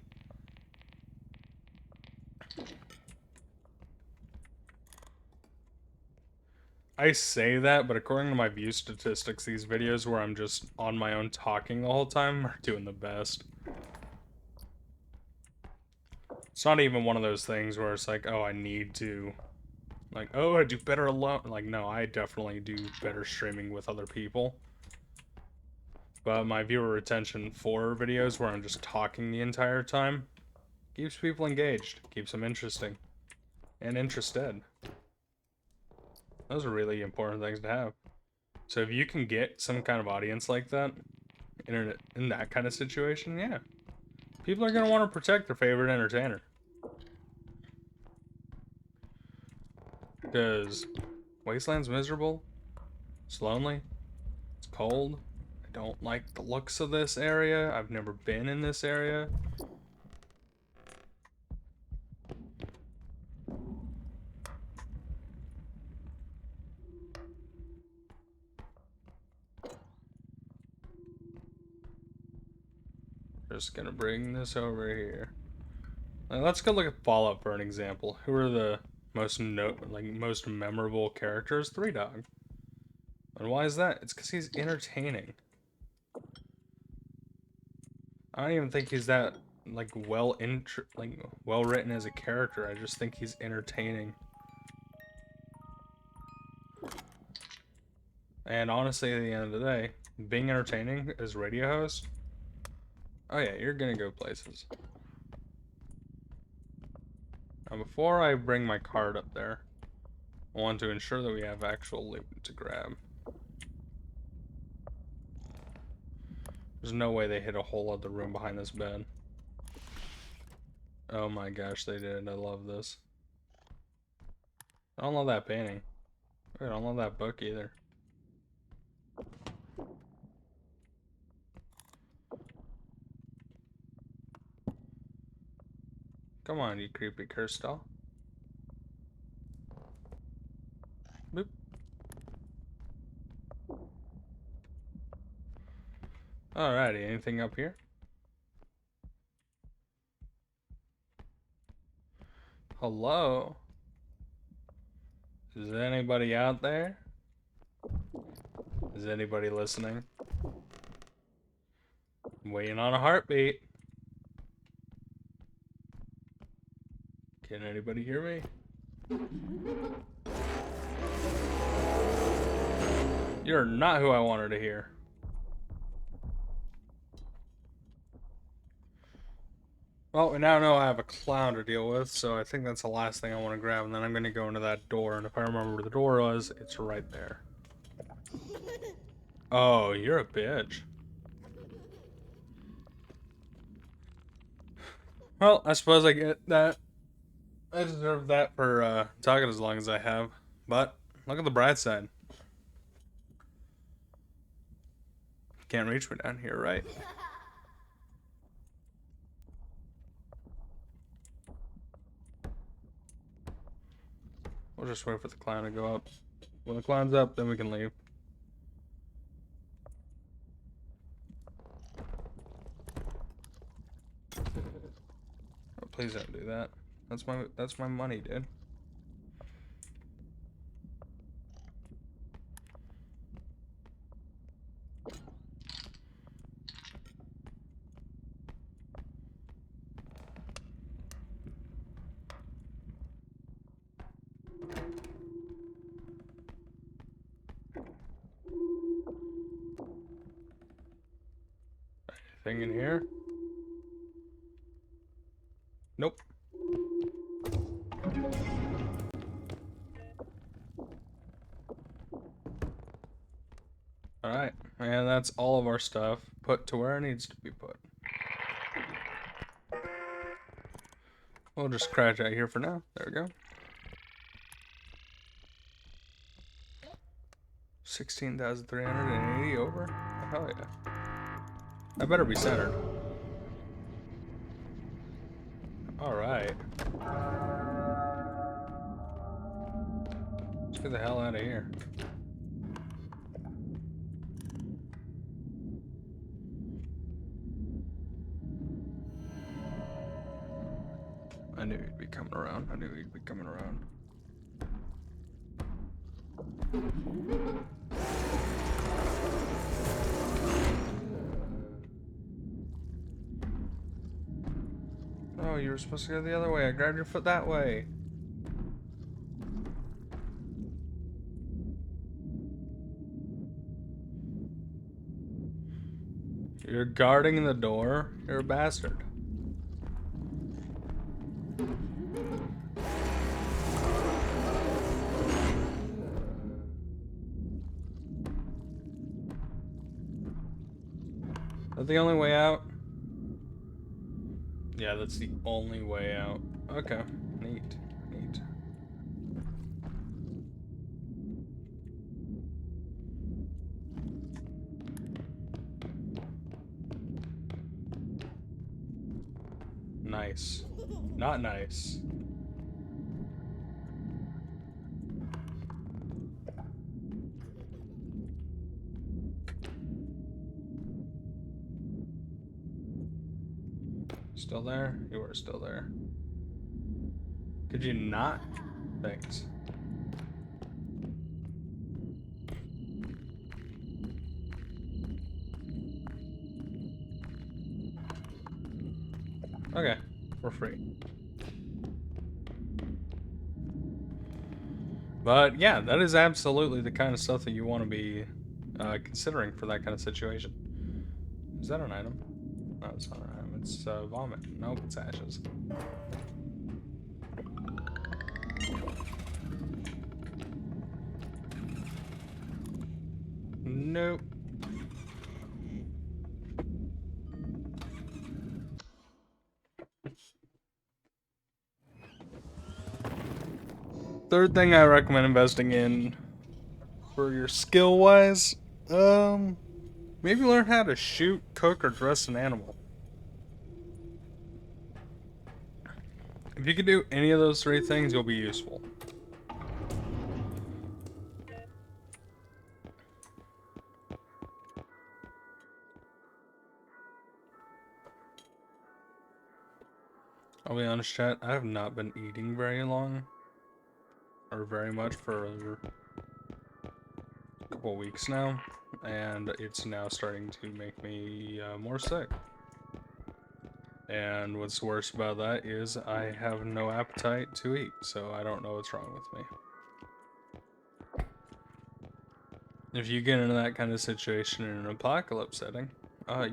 I say that, but according to my view statistics, these videos where I'm just on my own talking the whole time are doing the best. It's not even one of those things where it's like, oh, I need to, like, oh, I do better alone. Like, no, I definitely do better streaming with other people. But my viewer retention for videos where I'm just talking the entire time keeps people engaged, keeps them interesting and interested. Those are really important things to have. So if you can get some kind of audience like that in that kind of situation, yeah, people are going to want to protect their favorite entertainer. Because Wasteland's miserable, it's lonely, it's cold, I don't like the looks of this area, I've never been in this area. Just gonna bring this over here. Now, let's go look at Fallout for an example. Who are the most most memorable characters? Three Dog. And why is that? It's because he's entertaining. I don't even think he's that well written as a character. I just think he's entertaining. And honestly, at the end of the day, being entertaining as radio host, oh yeah, you're gonna go places. Now, before I bring my card up there, I want to ensure that we have actual loot to grab. There's no way they hit a whole other room behind this bed. Oh my gosh, they did. I love this. I don't love that painting. I don't love that book either. Come on, you creepy curse doll. Boop. Alrighty, anything up here? Hello? Is anybody out there? Is anybody listening? I'm waiting on a heartbeat. Can anybody hear me? You're not who I wanted to hear. Well, we now know I have a clown to deal with, so I think that's the last thing I want to grab, and then I'm going to go into that door, and if I remember where the door was, it's right there. Oh, you're a bitch. Well, I suppose I get that. I deserve that for talking as long as I have, but look at the bright side. Can't reach me down here, right? We'll just wait for the clown to go up. When the clown's up, then we can leave. Oh, please don't do that. That's my money, dude. Anything in here? Nope. Alright, and that's all of our stuff put to where it needs to be put. We'll just crash out here for now. There we go. 16,380 over? Hell yeah. I better be centered. Alright. Let's get the hell out of here. I knew he'd be coming around. I knew he'd be coming around. Oh, you were supposed to go the other way. I grabbed your foot that way. You're guarding the door? You're a bastard. Is that the only way out? Yeah, that's the only way out. Okay, neat, neat. Nice. Not nice. Still there? You are still there. Could you not? Thanks. Okay, we're free. But yeah, that is absolutely the kind of stuff that you want to be considering for that kind of situation. Is that an item? No, it's not an item. It's vomit. Nope, it's ashes. Nope. Third thing I recommend investing in for your skill wise, maybe learn how to shoot, cook, or dress an animal. If you can do any of those three things, you'll be useful. I'll be honest, chat, I have not been eating very long. Or very much for a couple weeks now. And it's now starting to make me more sick. And what's worse about that is I have no appetite to eat, so I don't know what's wrong with me. If you get into that kind of situation in an apocalypse setting,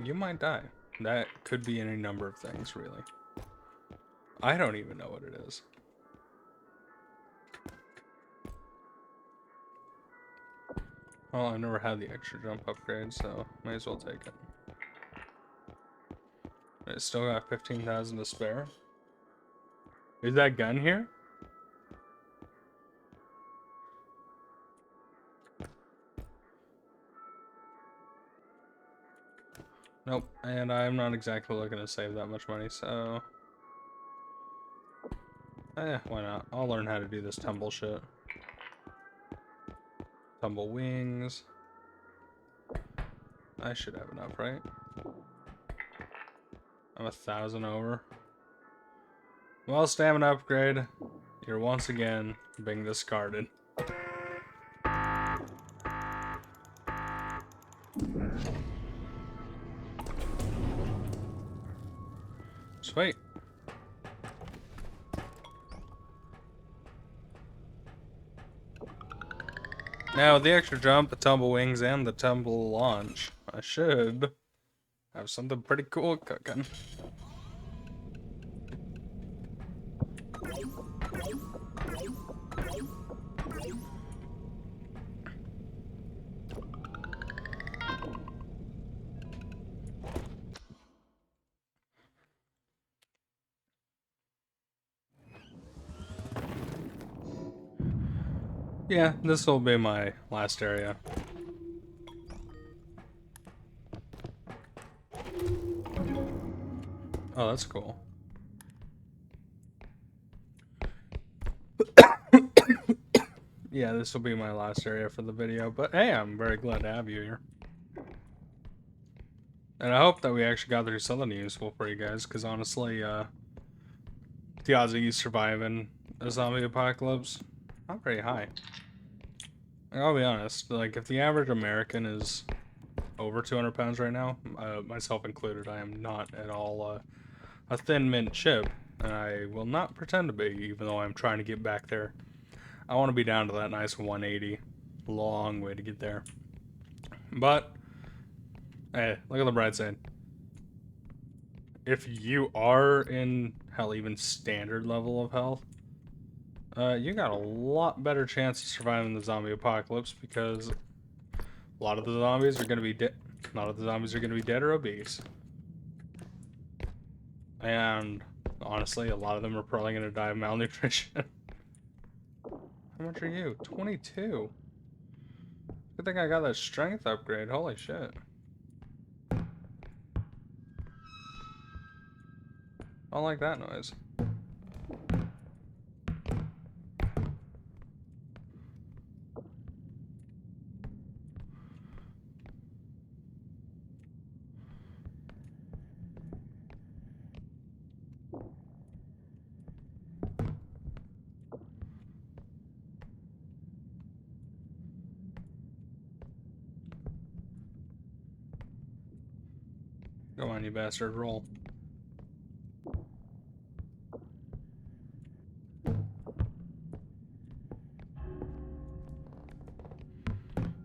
you might die. That could be any number of things, really. I don't even know what it is. Well, I never had the extra jump upgrade, so may as well take it. I still got 15,000 to spare. Is that gun here? Nope, and I'm not exactly looking to save that much money, so... why not? I'll learn how to do this tumble shit. Tumble wings. I should have enough, right? I'm 1,000 over. Well, stamina upgrade. You're once again being discarded. Sweet. Now, with the extra jump, the tumble wings, and the tumble launch, I should have something pretty cool cooking. Yeah, this will be my last area. Oh, that's cool. Yeah, this will be my last area for the video, but hey, I'm very glad to have you here. And I hope that we actually got through something useful for you guys, because honestly, the odds of you surviving a zombie apocalypse, not very high. I'll be honest, like, if the average American is over 200 pounds right now, myself included, I am not at all a thin mint chip, and I will not pretend to be, even though I'm trying to get back there. I want to be down to that nice 180. Long way to get there. But, hey, look at the bright side. If you are in, hell, even standard level of health, you got a lot better chance of surviving the zombie apocalypse, because a lot of the zombies are going to be dead. A lot of the zombies are going to be dead or obese. And honestly, a lot of them are probably going to die of malnutrition. How much are you? 22. Good thing I got that strength upgrade. Holy shit. I don't like that noise. Go on, you bastard, roll.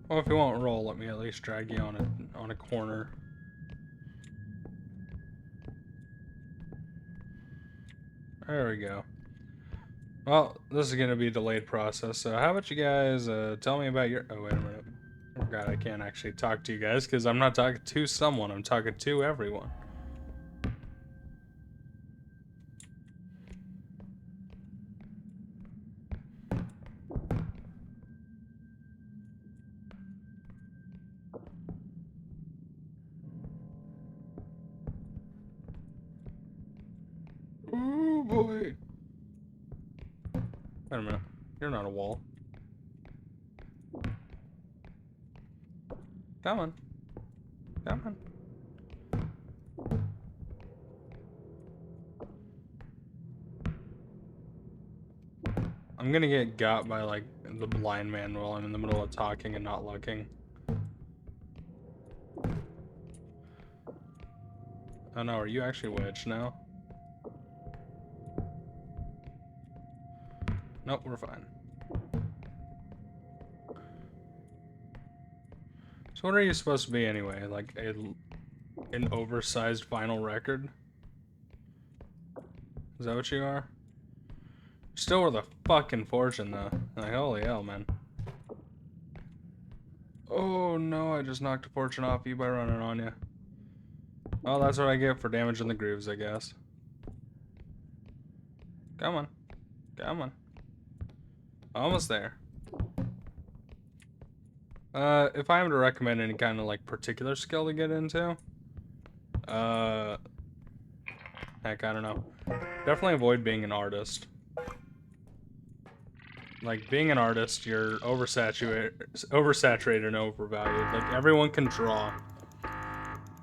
Well, if you won't roll, let me at least drag you on a corner. There we go. Well, this is gonna be a delayed process, so how about you guys tell me about your... Oh, wait a minute. I forgot I can't actually talk to you guys, because I'm not talking to someone, I'm talking to everyone. Oh boy. Wait a minute. You're not a wall. Come on. Come on. I'm gonna get got by, like, the blind man while I'm in the middle of talking and not looking. Oh no, are you actually wedged now? Nope, we're fine. So what are you supposed to be anyway? Like an oversized vinyl record? Is that what you are? Still worth a fucking fortune though. Like, holy hell, man. Oh no, I just knocked a fortune off you by running on you. Well, that's what I get for damaging the grooves, I guess. Come on. Come on. Almost there. If I am to recommend any kind of, like, particular skill to get into, heck, I don't know. Definitely avoid being an artist. like being an artist, you're oversaturated and overvalued. Like everyone can draw,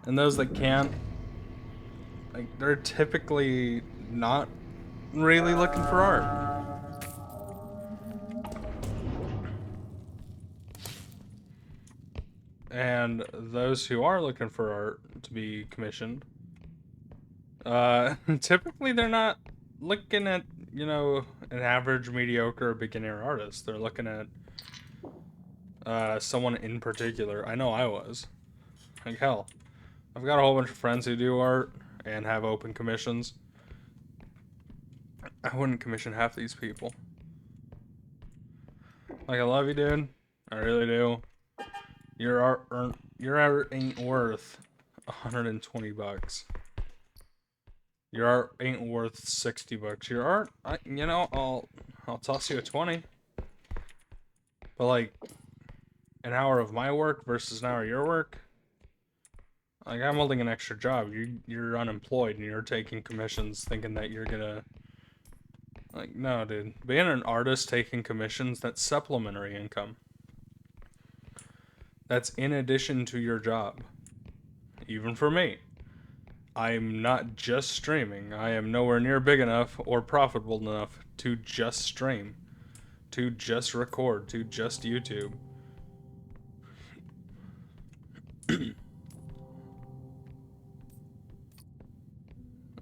and those that can't, like they're typically not really looking for art. And those who are looking for art to be commissioned, typically they're not looking at, you know, an average, mediocre, beginner artist. They're looking at someone in particular. I know I was. Like, hell, I've got a whole bunch of friends who do art and have open commissions. I wouldn't commission half these people. Like, I love you, dude. I really do. Your art ain't worth $120. Your art ain't worth $60. Your art, you know, I'll toss you a 20. But like, an hour of my work versus an hour of your work. Like, I'm holding an extra job. You're unemployed and you're taking commissions, thinking that you're gonna. Like, no, dude. Being an artist taking commissions, that's supplementary income. That's in addition to your job. Even for me. I'm not just streaming. I am nowhere near big enough or profitable enough to just stream. To just record. To just YouTube.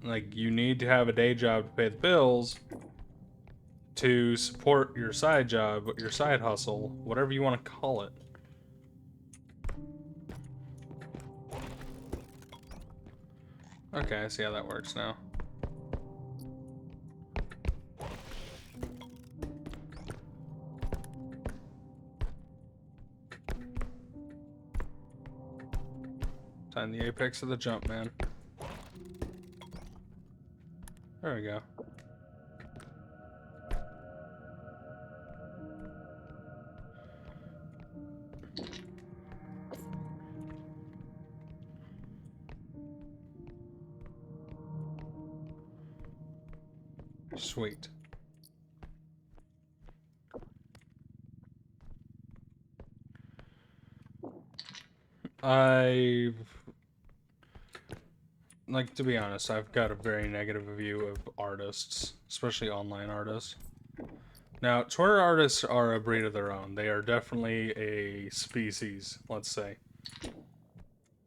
Like, you need to have a day job to pay the bills to support your side job, your side hustle, whatever you want to call it. Okay, I see how that works now. Time the apex of the jump, man. There we go. Sweet. Like, to be honest, I've got a very negative view of artists, especially online artists. Now, Twitter artists are a breed of their own. They are definitely a species, let's say.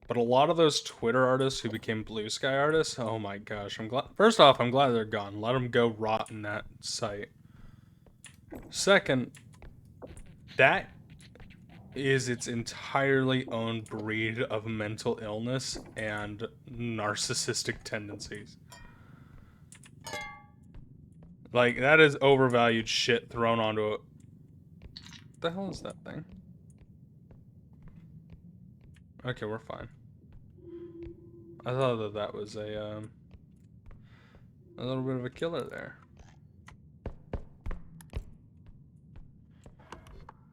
But a lot of those Twitter artists who became blue sky artists, oh my gosh, I'm glad. First off, I'm glad they're gone. Let them go rot in that site. Second, that is its entirely own breed of mental illness and narcissistic tendencies. Like, that is overvalued shit thrown onto a... What the hell is that thing? Okay, we're fine. I thought that was a little bit of a killer there.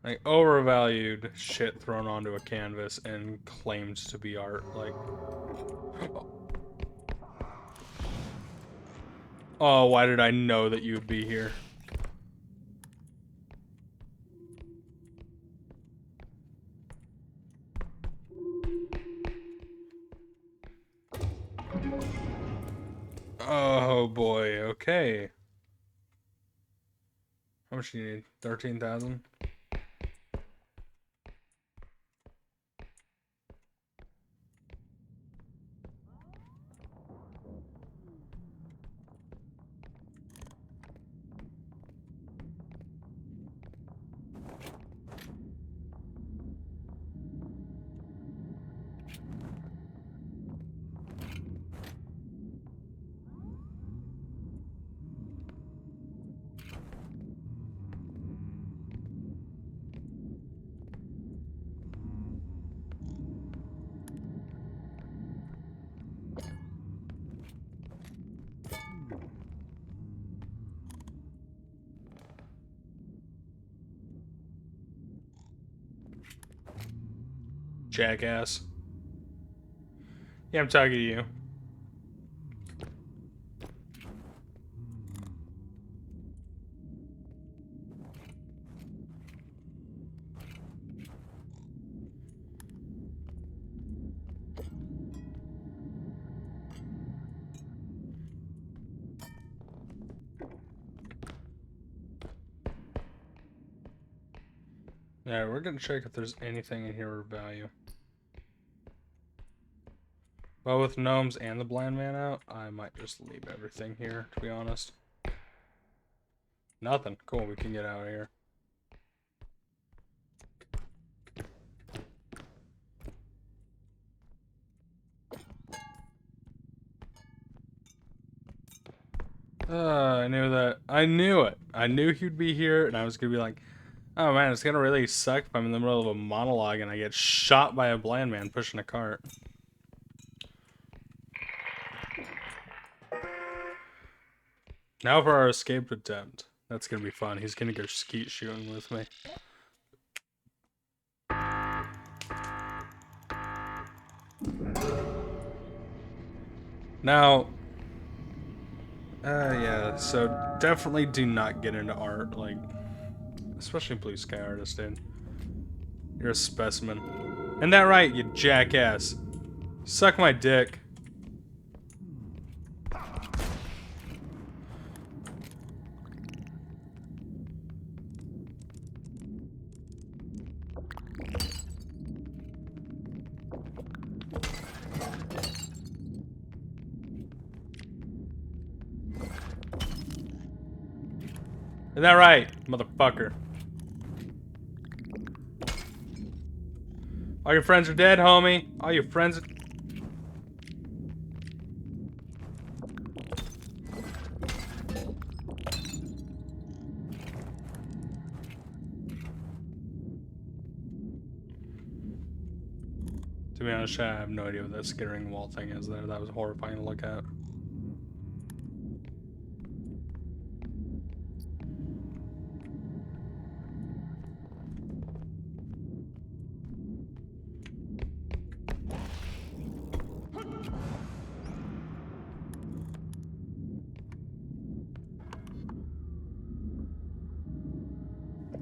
Like, overvalued shit thrown onto a canvas and claimed to be art. Like, oh, why did I know that you would be here? Oh boy, okay. How much do you need? 13,000? Jackass. Yeah, I'm talking to you. Yeah, we're gonna check if there's anything in here of value. Well, with gnomes and the blind man out, I might just leave everything here, to be honest. Nothing. Cool, we can get out of here. I knew that. I knew it. I knew he'd be here, and I was gonna be like, oh man, it's gonna really suck if I'm in the middle of a monologue and I get shot by a blind man pushing a cart. Now for our escape attempt. That's gonna be fun. He's gonna go skeet shooting with me. Now, yeah, so definitely do not get into art, like, especially blue sky artist, dude. You're a specimen. Isn't that right, you jackass? Suck my dick. Isn't that right, motherfucker? All your friends are dead, homie. All your friends are... To be honest, I have no idea what that skittering wall thing is there. That was horrifying to look at.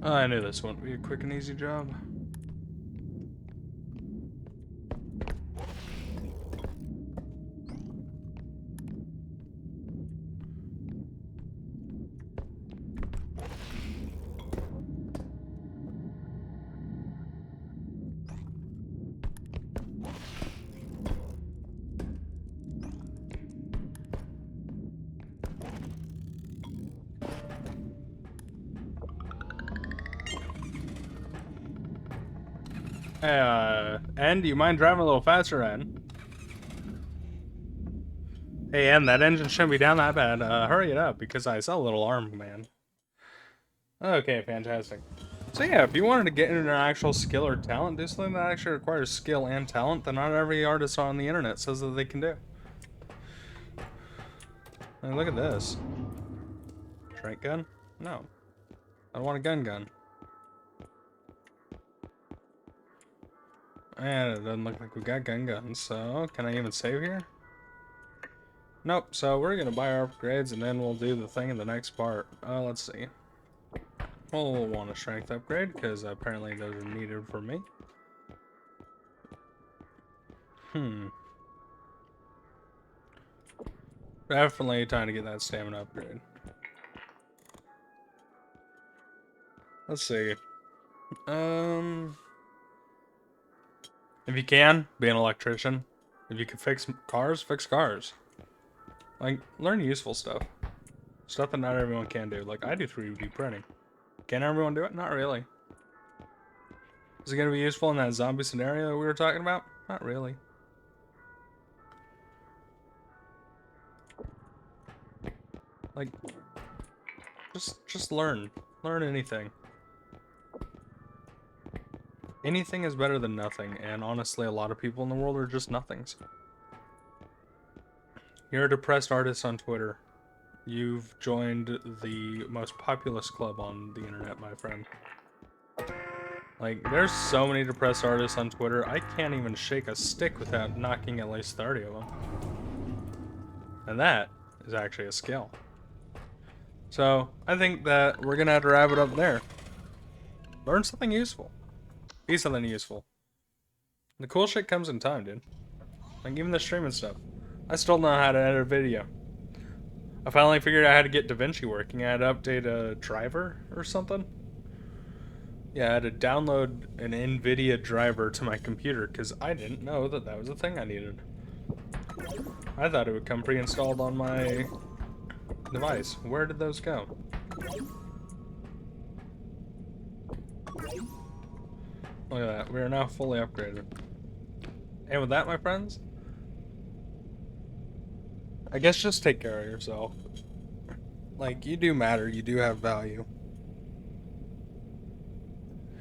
Oh, I knew this wouldn't be a quick and easy job. Hey, En, do you mind driving a little faster, En? Hey, En, that engine shouldn't be down that bad. Hurry it up, because I saw a little arm, man. Okay, fantastic. So yeah, if you wanted to get into an actual skill or talent, do something that actually requires skill and talent that not every artist on the internet says that they can do. I mean, look at this. Shrink gun? No. I don't want a gun. And it doesn't look like we got guns, so can I even save here? Nope, so we're gonna buy our upgrades and then we'll do the thing in the next part. Let's see. We'll want a strength upgrade, because apparently those are needed for me. Definitely time to get that stamina upgrade. Let's see. If you can, be an electrician. If you can fix cars, fix cars. Like, learn useful stuff. Stuff that not everyone can do. Like, I do 3D printing. Can everyone do it? Not really. Is it going to be useful in that zombie scenario that we were talking about? Not really. Like, just learn. Learn anything. Anything is better than nothing, and honestly, a lot of people in the world are just nothings. You're a depressed artist on Twitter. You've joined the most populous club on the internet, my friend. Like, there's so many depressed artists on Twitter, I can't even shake a stick without knocking at least 30 of them. And that is actually a skill. So, I think that we're gonna have to wrap it up there. Learn something useful. Be something useful. The cool shit comes in time, dude. Like, even the streaming stuff. I still know how to edit a video. I finally figured out how to get DaVinci working. I had to update a driver or something. Yeah, I had to download an NVIDIA driver to my computer because I didn't know that that was a thing I needed. I thought it would come pre-installed on my device. Where did those go? Look at that. We are now fully upgraded. And with that, my friends, I guess just take care of yourself. Like, you do matter. You do have value.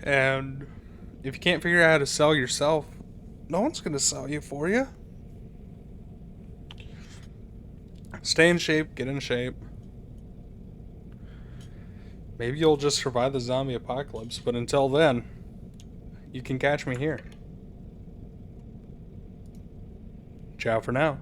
And if you can't figure out how to sell yourself, no one's going to sell you for you. Stay in shape. Get in shape. Maybe you'll just survive the zombie apocalypse, but until then, you can catch me here. Ciao for now.